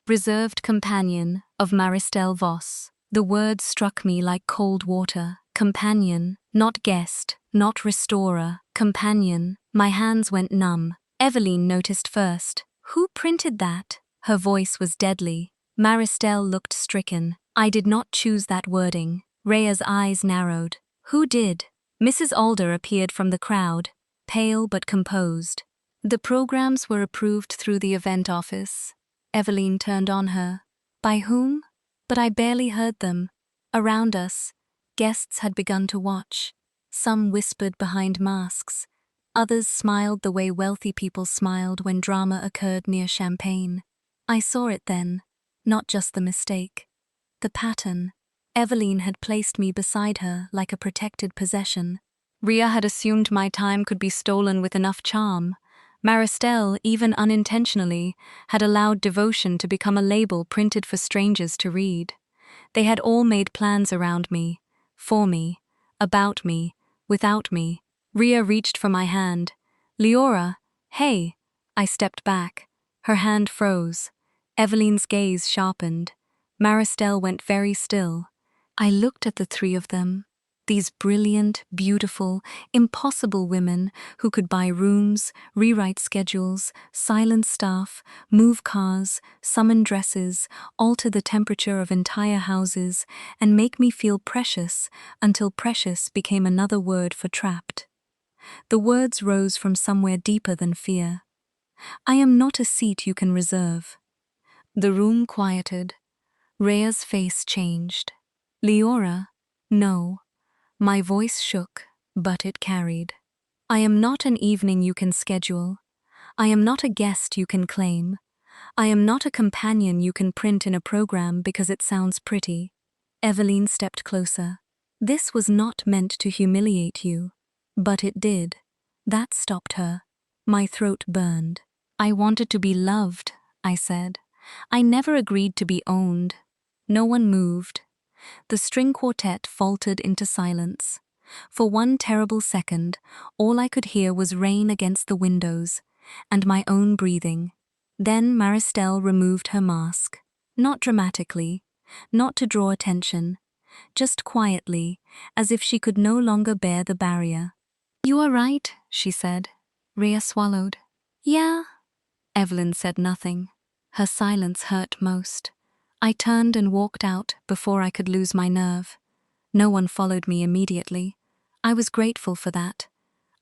Reserved companion of Maristelle Voss. The word struck me like cold water. Companion, not guest, not restorer. Companion. My hands went numb. Evelyn noticed first. Who printed that? Her voice was deadly. Maristelle looked stricken. I did not choose that wording. Rhea's eyes narrowed. Who did? Mrs. Alder appeared from the crowd, pale but composed. The programs were approved through the event office. Evelyn turned on her. By whom? But I barely heard them. Around us, guests had begun to watch. Some whispered behind masks. Others smiled the way wealthy people smiled when drama occurred near champagne. I saw it then, not just the mistake. The pattern. Evelyn had placed me beside her like a protected possession. Ria had assumed my time could be stolen with enough charm. Maristelle, even unintentionally, had allowed devotion to become a label printed for strangers to read. They had all made plans around me, for me, about me, without me. Ria reached for my hand. Leora, hey! I stepped back. Her hand froze. Evelyn's gaze sharpened. Maristelle went very still. I looked at the three of them. These brilliant, beautiful, impossible women who could buy rooms, rewrite schedules, silence staff, move cars, summon dresses, alter the temperature of entire houses, and make me feel precious until precious became another word for trapped. The words rose from somewhere deeper than fear. I am not a seat you can reserve. The room quieted. Rhea's face changed. Leora, no. My voice shook, but it carried. I am not an evening you can schedule. I am not a guest you can claim. I am not a companion you can print in a program because it sounds pretty. Evelyn stepped closer. This was not meant to humiliate you, but it did. That stopped her. My throat burned. I wanted to be loved, I said. I never agreed to be owned. No one moved. The string quartet faltered into silence. For one terrible second, all I could hear was rain against the windows, and my own breathing. Then Maristelle removed her mask. Not dramatically, not to draw attention, just quietly, as if she could no longer bear the barrier. You are right, she said. Rhea swallowed. Yeah. Evelyn said nothing. Her silence hurt most. I turned and walked out before I could lose my nerve. No one followed me immediately. I was grateful for that.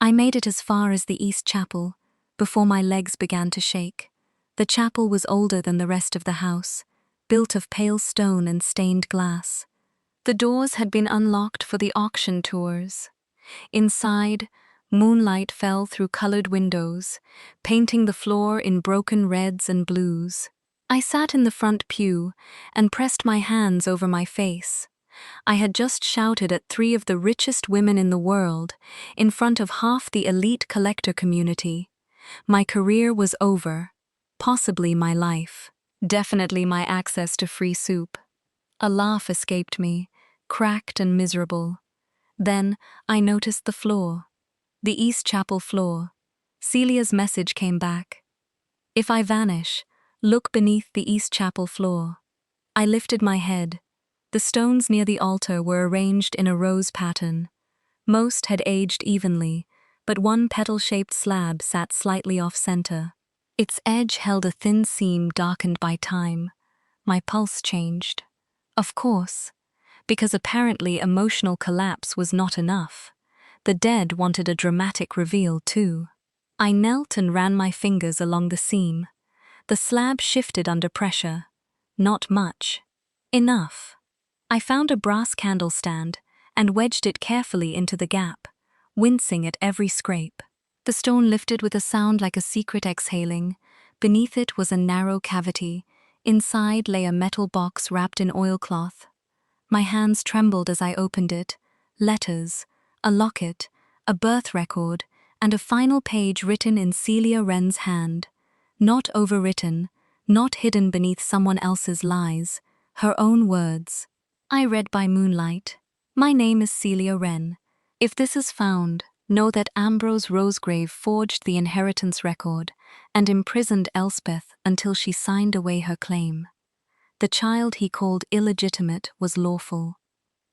I made it as far as the East Chapel, before my legs began to shake. The chapel was older than the rest of the house, built of pale stone and stained glass. The doors had been unlocked for the auction tours. Inside, moonlight fell through colored windows, painting the floor in broken reds and blues. I sat in the front pew and pressed my hands over my face. I had just shouted at three of the richest women in the world, in front of half the elite collector community. My career was over, possibly my life, definitely my access to free soup. A laugh escaped me, cracked and miserable. Then I noticed the floor, the East Chapel floor. Celia's message came back. If I vanish, look beneath the East Chapel floor. I lifted my head. The stones near the altar were arranged in a rose pattern. Most had aged evenly, but one petal-shaped slab sat slightly off-center. Its edge held a thin seam darkened by time. My pulse changed. Of course, because apparently emotional collapse was not enough. The dead wanted a dramatic reveal too. I knelt and ran my fingers along the seam. The slab shifted under pressure. Not much. Enough. I found a brass candle stand and wedged it carefully into the gap, wincing at every scrape. The stone lifted with a sound like a secret exhaling. Beneath it was a narrow cavity. Inside lay a metal box wrapped in oilcloth. My hands trembled as I opened it. Letters, a locket, a birth record, and a final page written in Celia Wren's hand. Not overwritten, not hidden beneath someone else's lies. Her own words. I read by moonlight. My name is Celia Wren. If this is found, know that Ambrose Rosegrave forged the inheritance record and imprisoned Elspeth until she signed away her claim. The child he called illegitimate was lawful.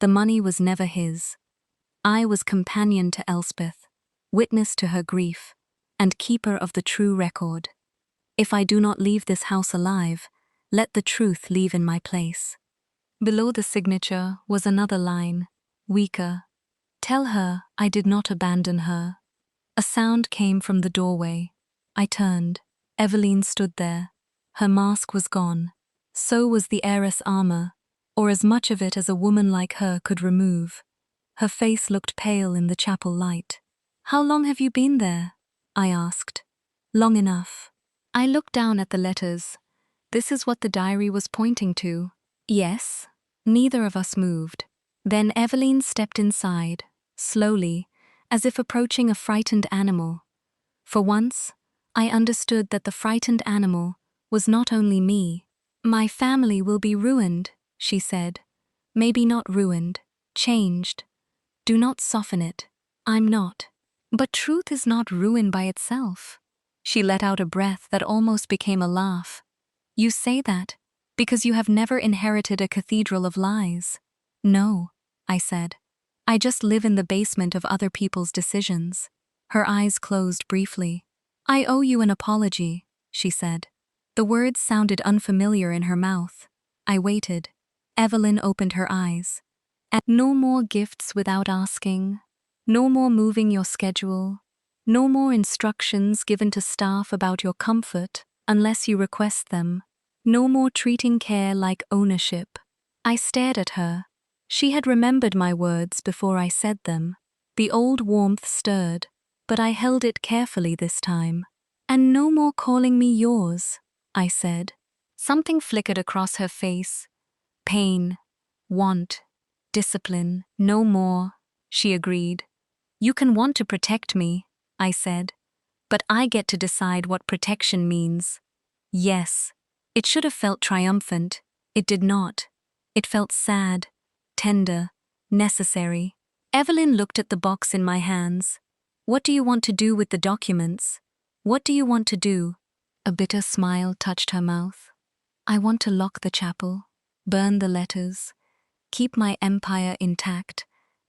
The money was never his. I was companion to Elspeth, witness to her grief, and keeper of the true record. If I do not leave this house alive, let the truth leave in my place. Below the signature was another line, weaker. Tell her I did not abandon her. A sound came from the doorway. I turned. Evelyn stood there. Her mask was gone. So was the heiress armor, or as much of it as a woman like her could remove. Her face looked pale in the chapel light. "How long have you been there?" I asked. "Long enough." I looked down at the letters. This is what the diary was pointing to. Yes. Neither of us moved. Then Evelyn stepped inside, slowly, as if approaching a frightened animal. For once, I understood that the frightened animal was not only me. "My family will be ruined," she said. "Maybe not ruined, changed. Do not soften it. I'm not. But truth is not ruin by itself." She let out a breath that almost became a laugh. "You say that because you have never inherited a cathedral of lies." "No," I said. "I just live in the basement of other people's decisions." Her eyes closed briefly. "I owe you an apology," she said. The words sounded unfamiliar in her mouth. I waited. Evelyn opened her eyes. "And no more gifts without asking. No more moving your schedule. No more instructions given to staff about your comfort unless you request them. No more treating care like ownership." I stared at her. She had remembered my words before I said them. The old warmth stirred, but I held it carefully this time. "And no more calling me yours," I said. Something flickered across her face. "Pain, want, discipline, no more," she agreed. "You can want to protect me," I said, "but I get to decide what protection means." Yes, it should have felt triumphant. It did not. It felt sad, tender, necessary. Evelyn looked at the box in my hands. "What do you want to do with the documents? What do you want to do?" A bitter smile touched her mouth. "I want to lock the chapel, burn the letters, keep my empire intact,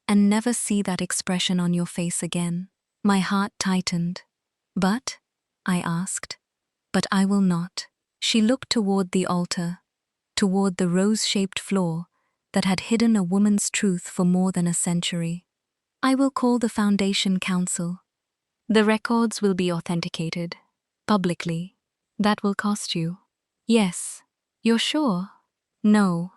and never see that expression on your face again." My heart tightened. "But?" I asked. "But I will not." She looked toward the altar, toward the rose-shaped floor that had hidden a woman's truth for more than a century. "I will call the Foundation Council. The records will be authenticated, publicly. That will cost you." "Yes. You're sure?" "No."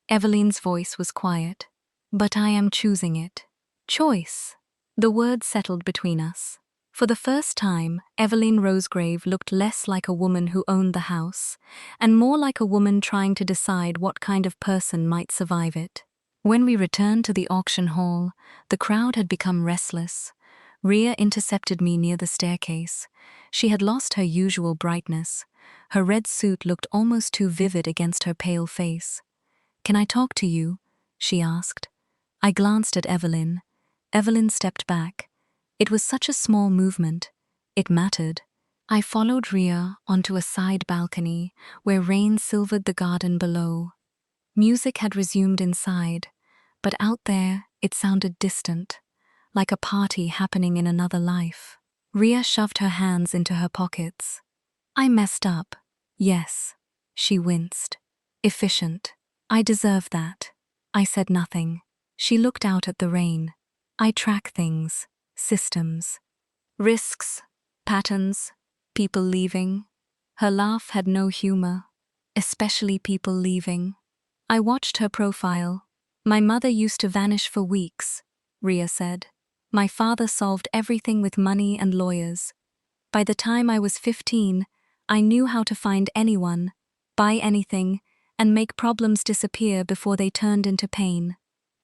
Evelyn's voice was quiet. "But I am choosing it." Choice. The word settled between us. For the first time, Evelyn Rosegrave looked less like a woman who owned the house, and more like a woman trying to decide what kind of person might survive it. When we returned to the auction hall, the crowd had become restless. Rhea intercepted me near the staircase. She had lost her usual brightness. Her red suit looked almost too vivid against her pale face. "Can I talk to you?" she asked. I glanced at Evelyn. Evelyn stepped back. It was such a small movement. It mattered. I followed Rhea onto a side balcony where rain silvered the garden below. Music had resumed inside, but out there it sounded distant, like a party happening in another life. Rhea shoved her hands into her pockets. "I messed up." "Yes." She winced. "Efficient. I deserve that." I said nothing. She looked out at the rain. "I track things, systems, risks, patterns, people leaving." Her laugh had no humor, especially people leaving. I watched her profile. "My mother used to vanish for weeks," Rhea said. "My father solved everything with money and lawyers. By the time I was 15, I knew how to find anyone, buy anything, and make problems disappear before they turned into pain."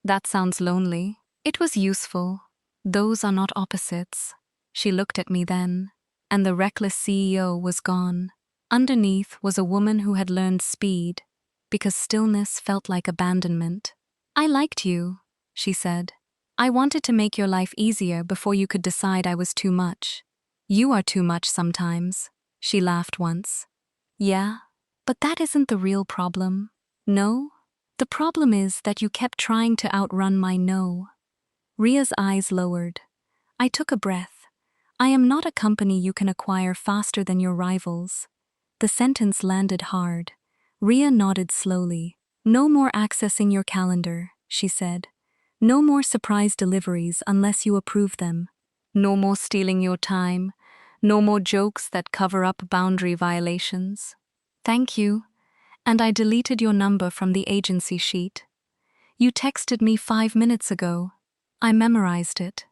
"That sounds lonely." "It was useful. Those are not opposites." She looked at me then, and the reckless CEO was gone. Underneath was a woman who had learned speed, because stillness felt like abandonment. "I liked you," she said. "I wanted to make your life easier before you could decide I was too much." "You are too much sometimes," she laughed once. "Yeah, but that isn't the real problem." "No? The problem is that you kept trying to outrun my no." Rhea's eyes lowered. I took a breath. "I am not a company you can acquire faster than your rivals." The sentence landed hard. Rhea nodded slowly. "No more accessing your calendar," she said. "No more surprise deliveries unless you approve them. No more stealing your time. No more jokes that cover up boundary violations. Thank you, and I deleted your number from the agency sheet. You texted me 5 minutes ago. I memorized it.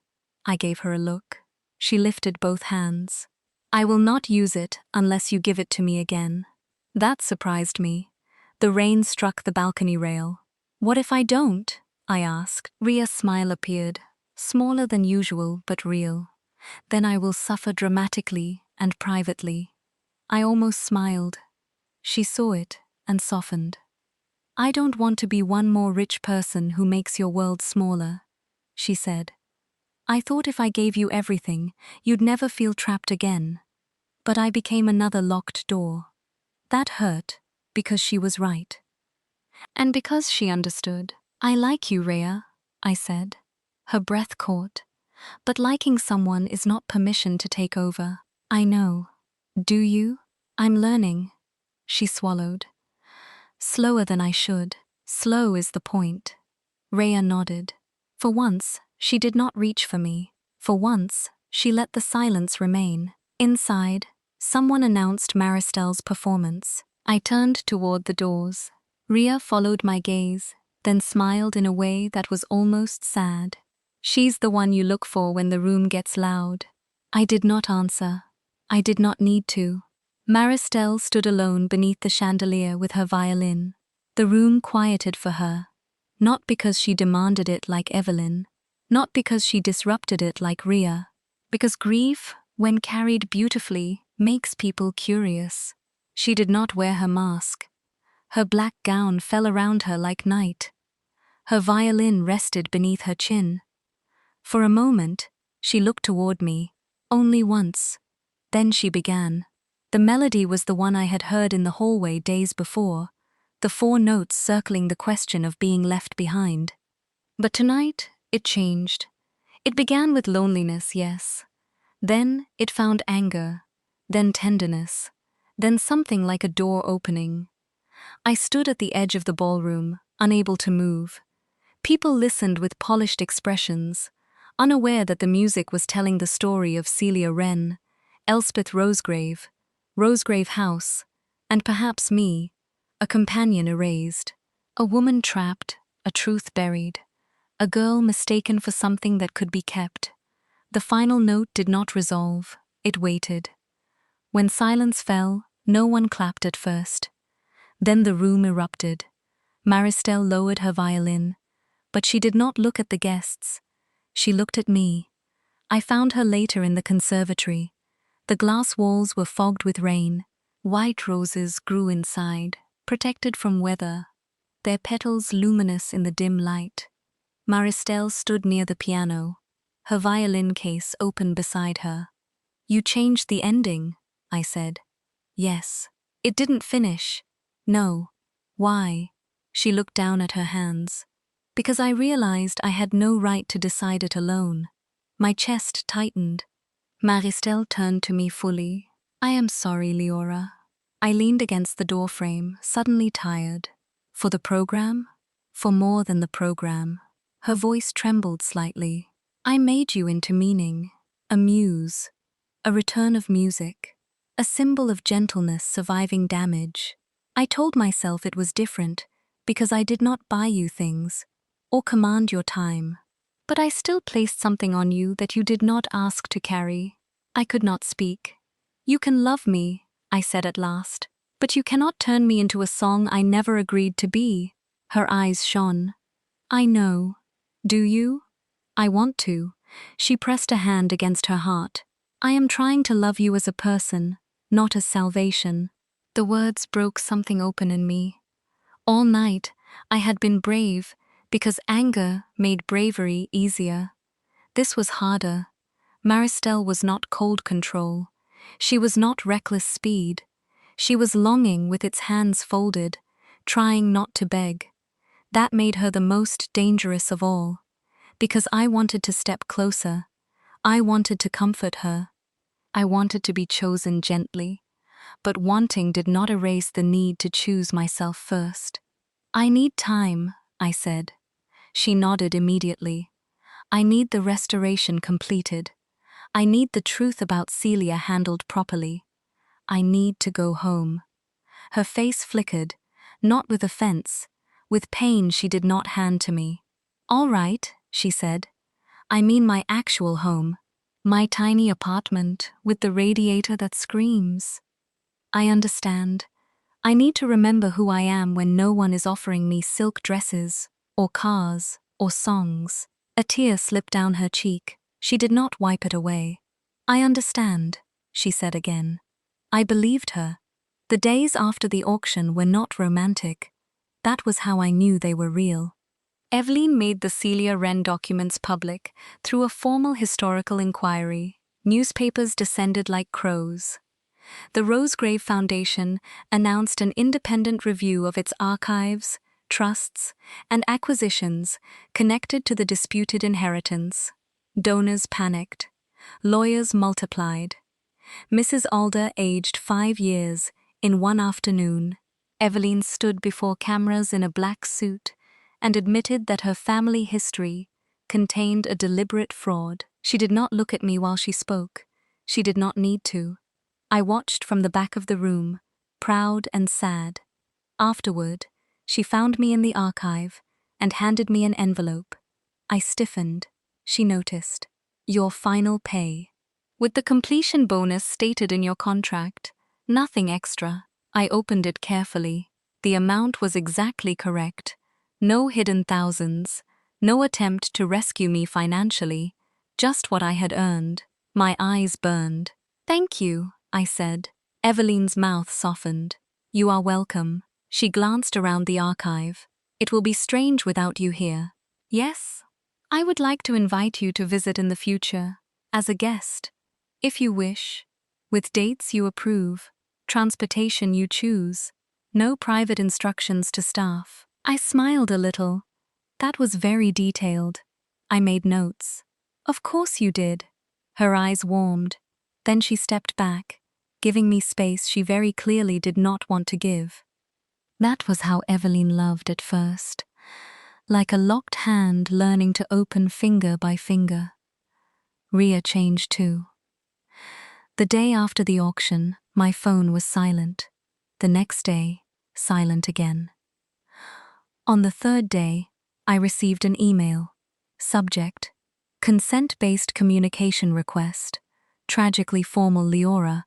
I gave her a look. She lifted both hands. I will not use it unless you give it to me again. That surprised me. The rain struck the balcony rail. What if I don't? I asked. Ria's smile appeared, smaller than usual but real. Then I will suffer dramatically and privately. I almost smiled. She saw it and softened. I don't want to be one more rich person who makes your world smaller, she said. I thought if I gave you everything, you'd never feel trapped again. But I became another locked door. That hurt, because she was right. And because she understood. I like you, Rhea, I said. Her breath caught. But liking someone is not permission to take over. I know. Do you? I'm learning. She swallowed. Slower than I should. Slow is the point. Rhea nodded. For once, she did not reach for me. For once, she let the silence remain. Inside, someone announced Maristel's performance. I turned toward the doors. Rhea followed my gaze, then smiled in a way that was almost sad. She's the one you look for when the room gets loud. I did not answer. I did not need to. Maristel stood alone beneath the chandelier with her violin. The room quieted for her. Not because she demanded it like Evelyn. Not because she disrupted it like Rhea. Because grief, when carried beautifully, makes people curious. She did not wear her mask. Her black gown fell around her like night. Her violin rested beneath her chin. For a moment, she looked toward me. Only once. Then she began. The melody was the one I had heard in the hallway days before, the 4 notes circling the question of being left behind. But tonight, it changed. It began with loneliness, yes. Then it found anger, then tenderness, then something like a door opening. I stood at the edge of the ballroom, unable to move. People listened with polished expressions, unaware that the music was telling the story of Celia Wren, Elspeth Rosegrave, Rosegrave House, and perhaps me, a companion erased, a woman trapped, a truth buried, a girl mistaken for something that could be kept. The final note did not resolve, it waited. When silence fell, no one clapped at first. Then the room erupted. Maristel lowered her violin, but she did not look at the guests. She looked at me. I found her later in the conservatory. The glass walls were fogged with rain. White roses grew inside, protected from weather, their petals luminous in the dim light. Maristel stood near the piano, her violin case open beside her. You changed the ending, I said. Yes. It didn't finish. No. Why? She looked down at her hands. Because I realized I had no right to decide it alone. My chest tightened. Maristel turned to me fully. I am sorry, Leora. I leaned against the doorframe, suddenly tired. For the program? For more than the program. Her voice trembled slightly. I made you into meaning. A muse. A return of music. A symbol of gentleness surviving damage. I told myself it was different because I did not buy you things or command your time. But I still placed something on you that you did not ask to carry. I could not speak. You can love me, I said at last, but you cannot turn me into a song I never agreed to be. Her eyes shone. I know. Do you? I want to. She pressed a hand against her heart. I am trying to love you as a person, not as salvation. The words broke something open in me. All night, I had been brave because anger made bravery easier. This was harder. Maristel was not cold control. She was not reckless speed. She was longing with its hands folded, trying not to beg. That made her the most dangerous of all. Because I wanted to step closer. I wanted to comfort her. I wanted to be chosen gently. But wanting did not erase the need to choose myself first. I need time, I said. She nodded immediately. I need the restoration completed. I need the truth about Celia handled properly. I need to go home. Her face flickered, not with offense, with pain she did not hand to me. All right, she said. I mean my actual home. My tiny apartment with the radiator that screams. I understand. I need to remember who I am when no one is offering me silk dresses, or cars, or songs. A tear slipped down her cheek. She did not wipe it away. I understand, she said again. I believed her. The days after the auction were not romantic. That was how I knew they were real. Evelyn made the Celia Wren documents public through a formal historical inquiry. Newspapers descended like crows. The Rosegrave Foundation announced an independent review of its archives, trusts, and acquisitions connected to the disputed inheritance. Donors panicked. Lawyers multiplied. Mrs. Alder aged 5 years. In one afternoon, Evelyn stood before cameras in a black suit and admitted that her family history contained a deliberate fraud. She did not look at me while she spoke. She did not need to. I watched from the back of the room, proud and sad. Afterward, she found me in the archive and handed me an envelope. I stiffened. She noticed. Your final pay. With the completion bonus stated in your contract. Nothing extra. I opened it carefully. The amount was exactly correct. No hidden thousands. No attempt to rescue me financially. Just what I had earned. My eyes burned. Thank you, I said. Evelyn's mouth softened. You are welcome. She glanced around the archive. It will be strange without you here. Yes? I would like to invite you to visit in the future, as a guest, if you wish, with dates you approve, transportation you choose, no private instructions to staff. I smiled a little. That was very detailed. I made notes. Of course you did. Her eyes warmed. Then she stepped back, giving me space she very clearly did not want to give. That was how Evelyn loved at first. Like a locked hand learning to open finger by finger. Ria changed too. The day after the auction, my phone was silent. The next day, silent again. On the third day, I received an email. Subject: Consent-based communication request. Tragically formal Leora.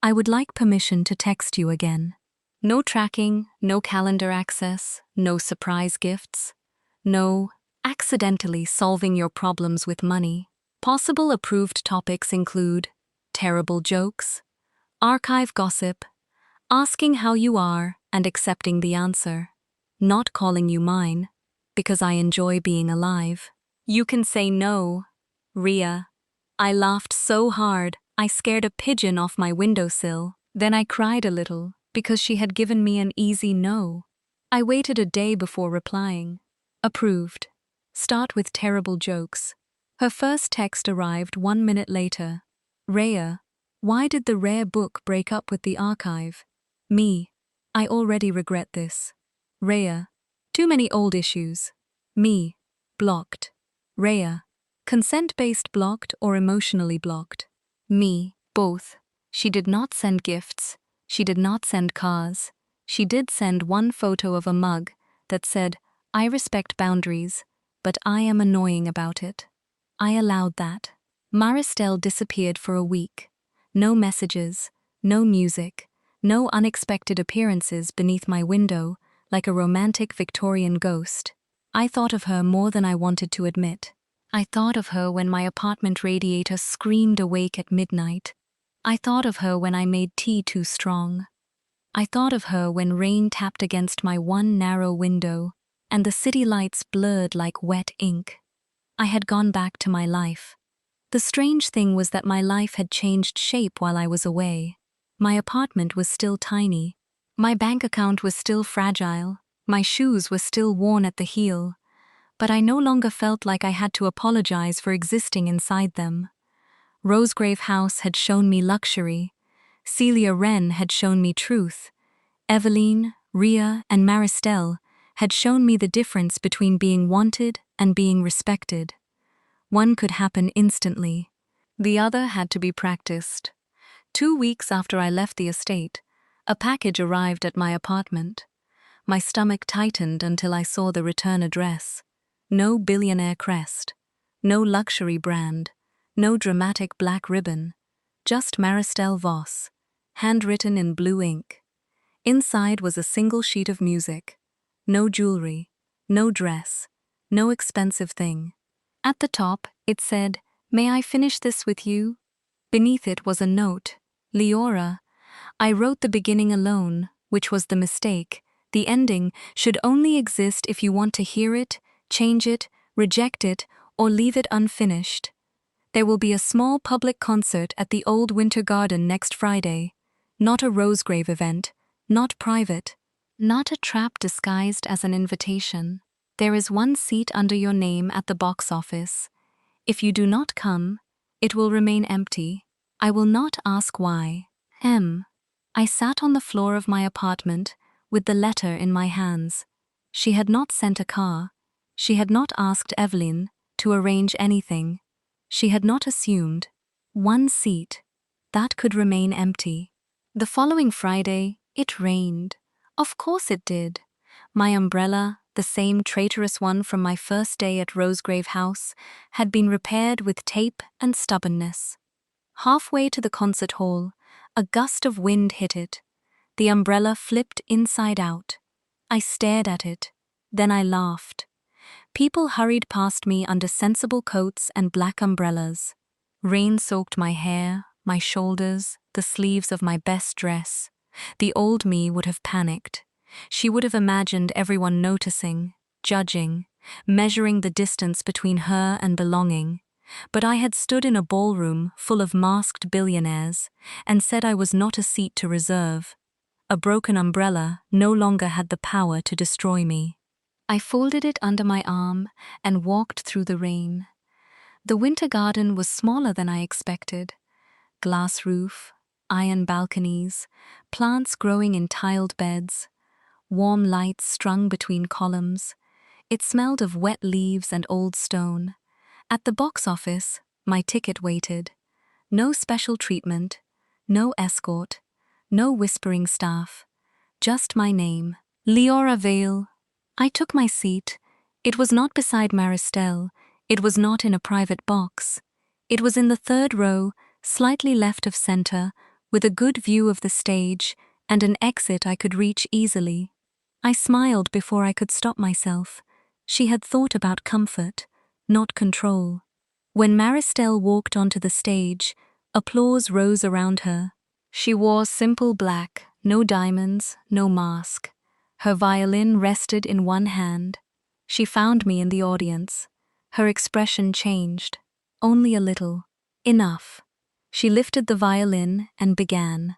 I would like permission to text you again. No tracking, no calendar access, no surprise gifts. No accidentally solving your problems with money. Possible approved topics include terrible jokes, archive gossip, asking how you are and accepting the answer, not calling you mine, because I enjoy being alive. You can say no, Ria. I laughed so hard, I scared a pigeon off my windowsill. Then I cried a little, because she had given me an easy no. I waited a day before replying. Approved. Start with terrible jokes. Her first text arrived 1 minute later. Rhea, why did the rare book break up with the archive? Me, I already regret this. Rhea, too many old issues. Me, blocked. Rhea, consent-based blocked or emotionally blocked? Me, both. She did not send gifts. She did not send cars. She did send one photo of a mug that said, I respect boundaries, but I am annoying about it. I allowed that. Maristel disappeared for a week. No messages, no music, no unexpected appearances beneath my window, like a romantic Victorian ghost. I thought of her more than I wanted to admit. I thought of her when my apartment radiator screamed awake at midnight. I thought of her when I made tea too strong. I thought of her when rain tapped against my one narrow window, and the city lights blurred like wet ink. I had gone back to my life. The strange thing was that my life had changed shape while I was away. My apartment was still tiny. My bank account was still fragile. My shoes were still worn at the heel. But I no longer felt like I had to apologize for existing inside them. Rosegrave House had shown me luxury. Celia Wren had shown me truth. Evelyn, Ria, and Maristel had shown me the difference between being wanted and being respected. One could happen instantly. The other had to be practiced. 2 weeks after I left the estate, a package arrived at my apartment. My stomach tightened until I saw the return address. No billionaire crest, no luxury brand, no dramatic black ribbon, just Maristelle Voss, handwritten in blue ink. Inside was a single sheet of music. No jewelry, no dress, no expensive thing. At the top, it said, "May I finish this with you?" Beneath it was a note, "Leora, I wrote the beginning alone, which was the mistake. The ending should only exist if you want to hear it, change it, reject it, or leave it unfinished. There will be a small public concert at the Old Winter Garden next Friday. Not a Rosegrave event, not private, not a trap disguised as an invitation. There is one seat under your name at the box office. If you do not come, it will remain empty. I will not ask why. I sat on the floor of my apartment with the letter in my hands. She had not sent a car. She had not asked Evelyn to arrange anything. She had not assumed. One seat. That could remain empty. The following Friday, it rained. Of course it did. My umbrella, the same traitorous one from my first day at Rosegrave House, had been repaired with tape and stubbornness. Halfway to the concert hall, a gust of wind hit it. The umbrella flipped inside out. I stared at it. Then I laughed. People hurried past me under sensible coats and black umbrellas. Rain soaked my hair, my shoulders, the sleeves of my best dress. The old me would have panicked. She would have imagined everyone noticing, judging, measuring the distance between her and belonging. But I had stood in a ballroom full of masked billionaires and said I was not a seat to reserve. A broken umbrella no longer had the power to destroy me. I folded it under my arm and walked through the rain. The winter garden was smaller than I expected. Glass roof, iron balconies, plants growing in tiled beds, warm lights strung between columns. It smelled of wet leaves and old stone. At the box office, my ticket waited. No special treatment, no escort, no whispering staff. Just my name, Leora Vale. I took my seat. It was not beside Maristelle. It was not in a private box. It was in the third row, slightly left of center, with a good view of the stage and an exit I could reach easily. I smiled before I could stop myself. She had thought about comfort, not control. When Maristelle walked onto the stage, applause rose around her. She wore simple black, no diamonds, no mask. Her violin rested in one hand. She found me in the audience. Her expression changed. Only a little. Enough. She lifted the violin and began.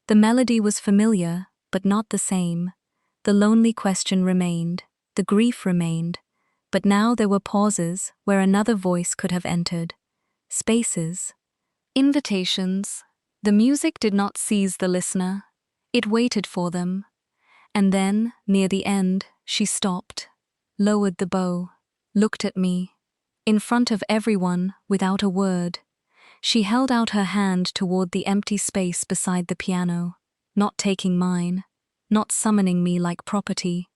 The melody was familiar, but not the same. The lonely question remained. The grief remained. But now there were pauses where another voice could have entered. Spaces. Invitations. The music did not seize the listener. It waited for them. And then, near the end, she stopped, lowered the bow, looked at me. In front of everyone, without a word. She held out her hand toward the empty space beside the piano, not taking mine, not summoning me like property,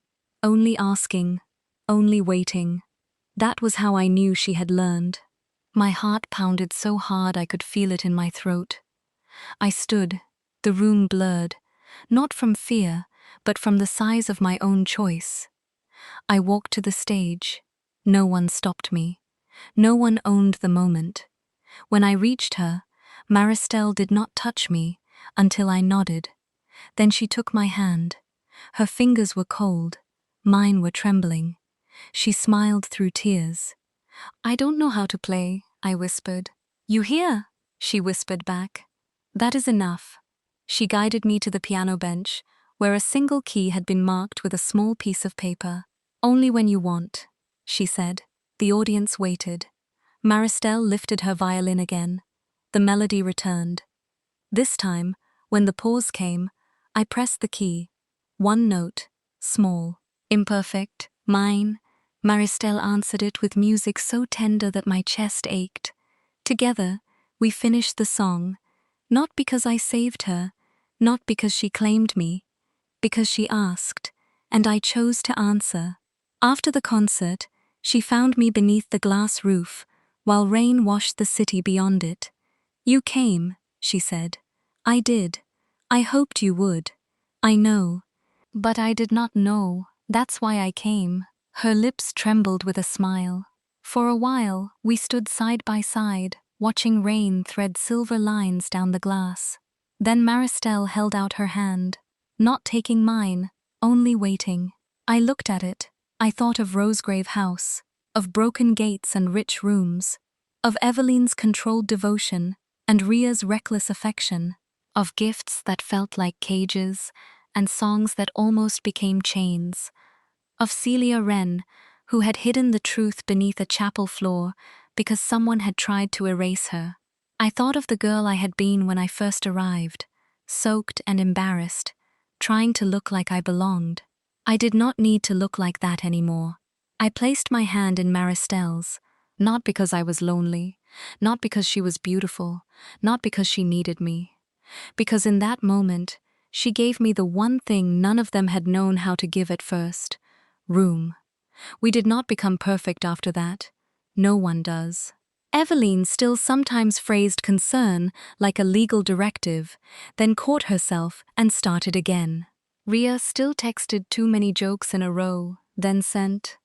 only asking, only waiting. That was how I knew she had learned. My heart pounded so hard I could feel it in my throat. I stood, the room blurred, not from fear, but from the size of my own choice. I walked to the stage. No one stopped me. No one owned the moment. When I reached her, Maristelle did not touch me until I nodded. Then she took my hand. Her fingers were cold. Mine were trembling. She smiled through tears. "I don't know how to play," I whispered. "You hear?" she whispered back. "That is enough." She guided me to the piano bench, where a single key had been marked with a small piece of paper. "Only when you want," she said. The audience waited. Maristelle lifted her violin again. The melody returned. This time, when the pause came, I pressed the key. One note, small, imperfect, mine. Maristelle answered it with music so tender that my chest ached. Together, We finished the song, not because I saved her, not because she claimed me, because she asked, and I chose to answer. After the concert, she found me beneath the glass roof, while rain washed the city beyond it. "You came," she said. "I did. I hoped you would. I know. But I did not know. That's why I came." Her lips trembled with a smile. For a while, we stood side by side, watching rain thread silver lines down the glass. Then Maristelle held out her hand, not taking mine, only waiting. I looked at it. I thought of Rosegrave House, of broken gates and rich rooms, of Eveline's controlled devotion and Ria's reckless affection, of gifts that felt like cages and songs that almost became chains, of Celia Wren, who had hidden the truth beneath a chapel floor because someone had tried to erase her. I thought of the girl I had been when I first arrived, soaked and embarrassed, trying to look like I belonged. I did not need to look like that anymore. I placed my hand in Maristelle's, not because I was lonely, not because she was beautiful, not because she needed me, because in that moment, she gave me the one thing none of them had known how to give at first: room. We did not become perfect after that. No one does. Eveline still sometimes phrased concern like a legal directive, then caught herself and started again. Ria still texted too many jokes in a row, then sent,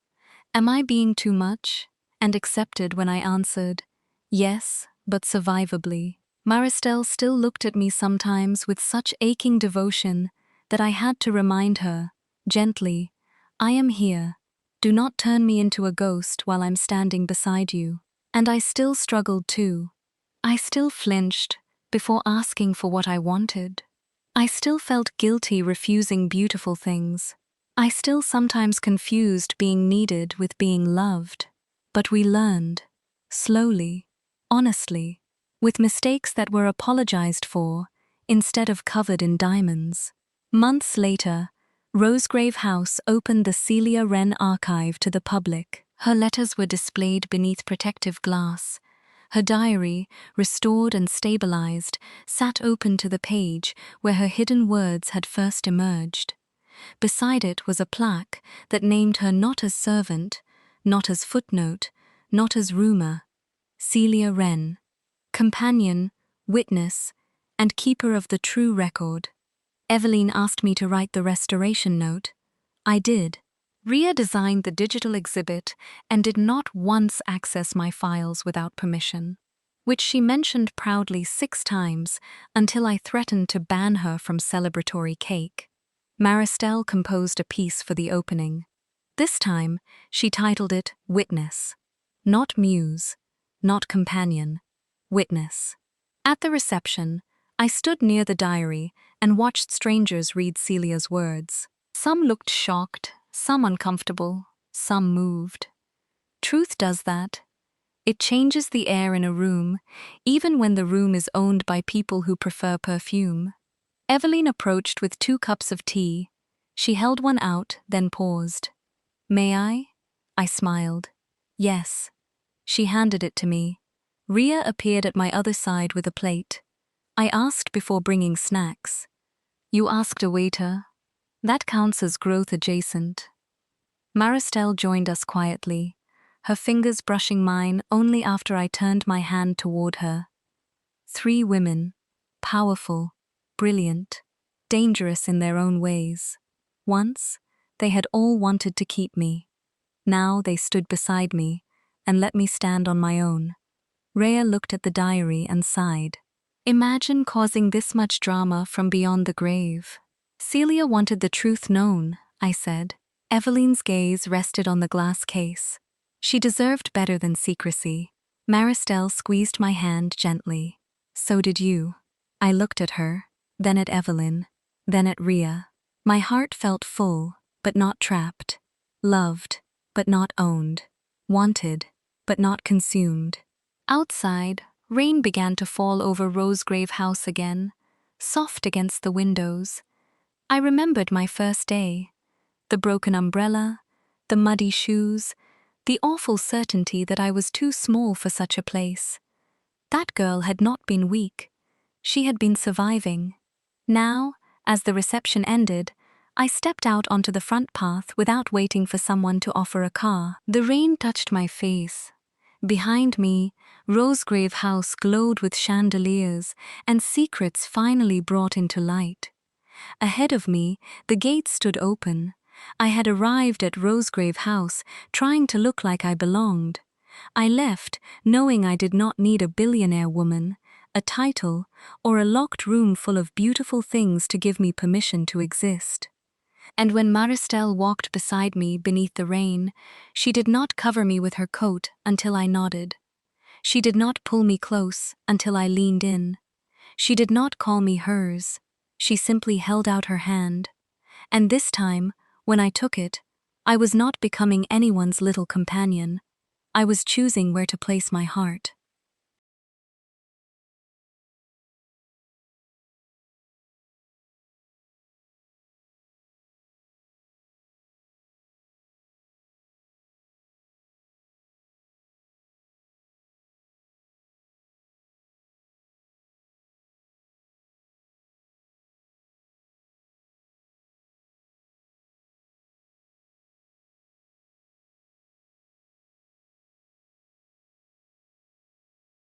"Am I being too much?" and accepted when I answered, "Yes, but survivably." Maristelle still looked at me sometimes with such aching devotion that I had to remind her, gently, "I am here. Do not turn me into a ghost while I'm standing beside you." And I still struggled too. I still flinched before asking for what I wanted. I still felt guilty refusing beautiful things. I still sometimes confused being needed with being loved. But we learned, slowly, honestly, with mistakes that were apologized for instead of covered in diamonds. Months later, Rosegrave House opened the Celia Wren archive to the public. Her letters were displayed beneath protective glass. Her diary, restored and stabilized, sat open to the page where her hidden words had first emerged. Beside it was a plaque that named her not as servant, not as footnote, not as rumor: Celia Wren, companion, witness, and keeper of the true record. Eveline asked me to write the restoration note. I did. Ria designed the digital exhibit and did not once access my files without permission, which she mentioned proudly 6 times until I threatened to ban her from celebratory cake. Maristelle composed a piece for the opening. This time, she titled it Witness. Not muse, not companion, witness. At the reception, I stood near the diary and watched strangers read Celia's words. Some looked shocked, some uncomfortable, some moved. Truth does that. It changes the air in a room, even when the room is owned by people who prefer perfume. Eveline approached with 2 cups of tea. She held one out, then paused. "May I?" I smiled. "Yes." She handed it to me. Ria appeared at my other side with a plate. I asked before bringing snacks. "You asked a waiter. That counts as growth adjacent." Maristelle joined us quietly, her fingers brushing mine only after I turned my hand toward her. 3 women, powerful, brilliant, dangerous in their own ways. Once, they had all wanted to keep me. Now they stood beside me and let me stand on my own. Rhea looked at the diary and sighed. Imagine causing this much drama from beyond the grave. Celia wanted the truth known, I said. Eveline's gaze rested on the glass case. She deserved better than secrecy. Maristelle squeezed my hand gently. So did you. I looked at her, then at Eveline, then at Ria. My heart felt full, but not trapped. Loved, but not owned. Wanted, but not consumed. Outside, rain began to fall over Rosegrave House again, soft against the windows. I remembered my first day. The broken umbrella, the muddy shoes, the awful certainty that I was too small for such a place. That girl had not been weak. She had been surviving. Now, as the reception ended, I stepped out onto the front path without waiting for someone to offer a car. The rain touched my face. Behind me, Rosegrave House glowed with chandeliers and secrets finally brought into light. Ahead of me, the gates stood open. I had arrived at Rosegrave House, trying to look like I belonged. I left, knowing I did not need a billionaire woman, a title, or a locked room full of beautiful things to give me permission to exist. And when Maristelle walked beside me beneath the rain, she did not cover me with her coat until I nodded. She did not pull me close until I leaned in. She did not call me hers. She simply held out her hand. And this time, when I took it, I was not becoming anyone's little companion. I was choosing where to place my heart.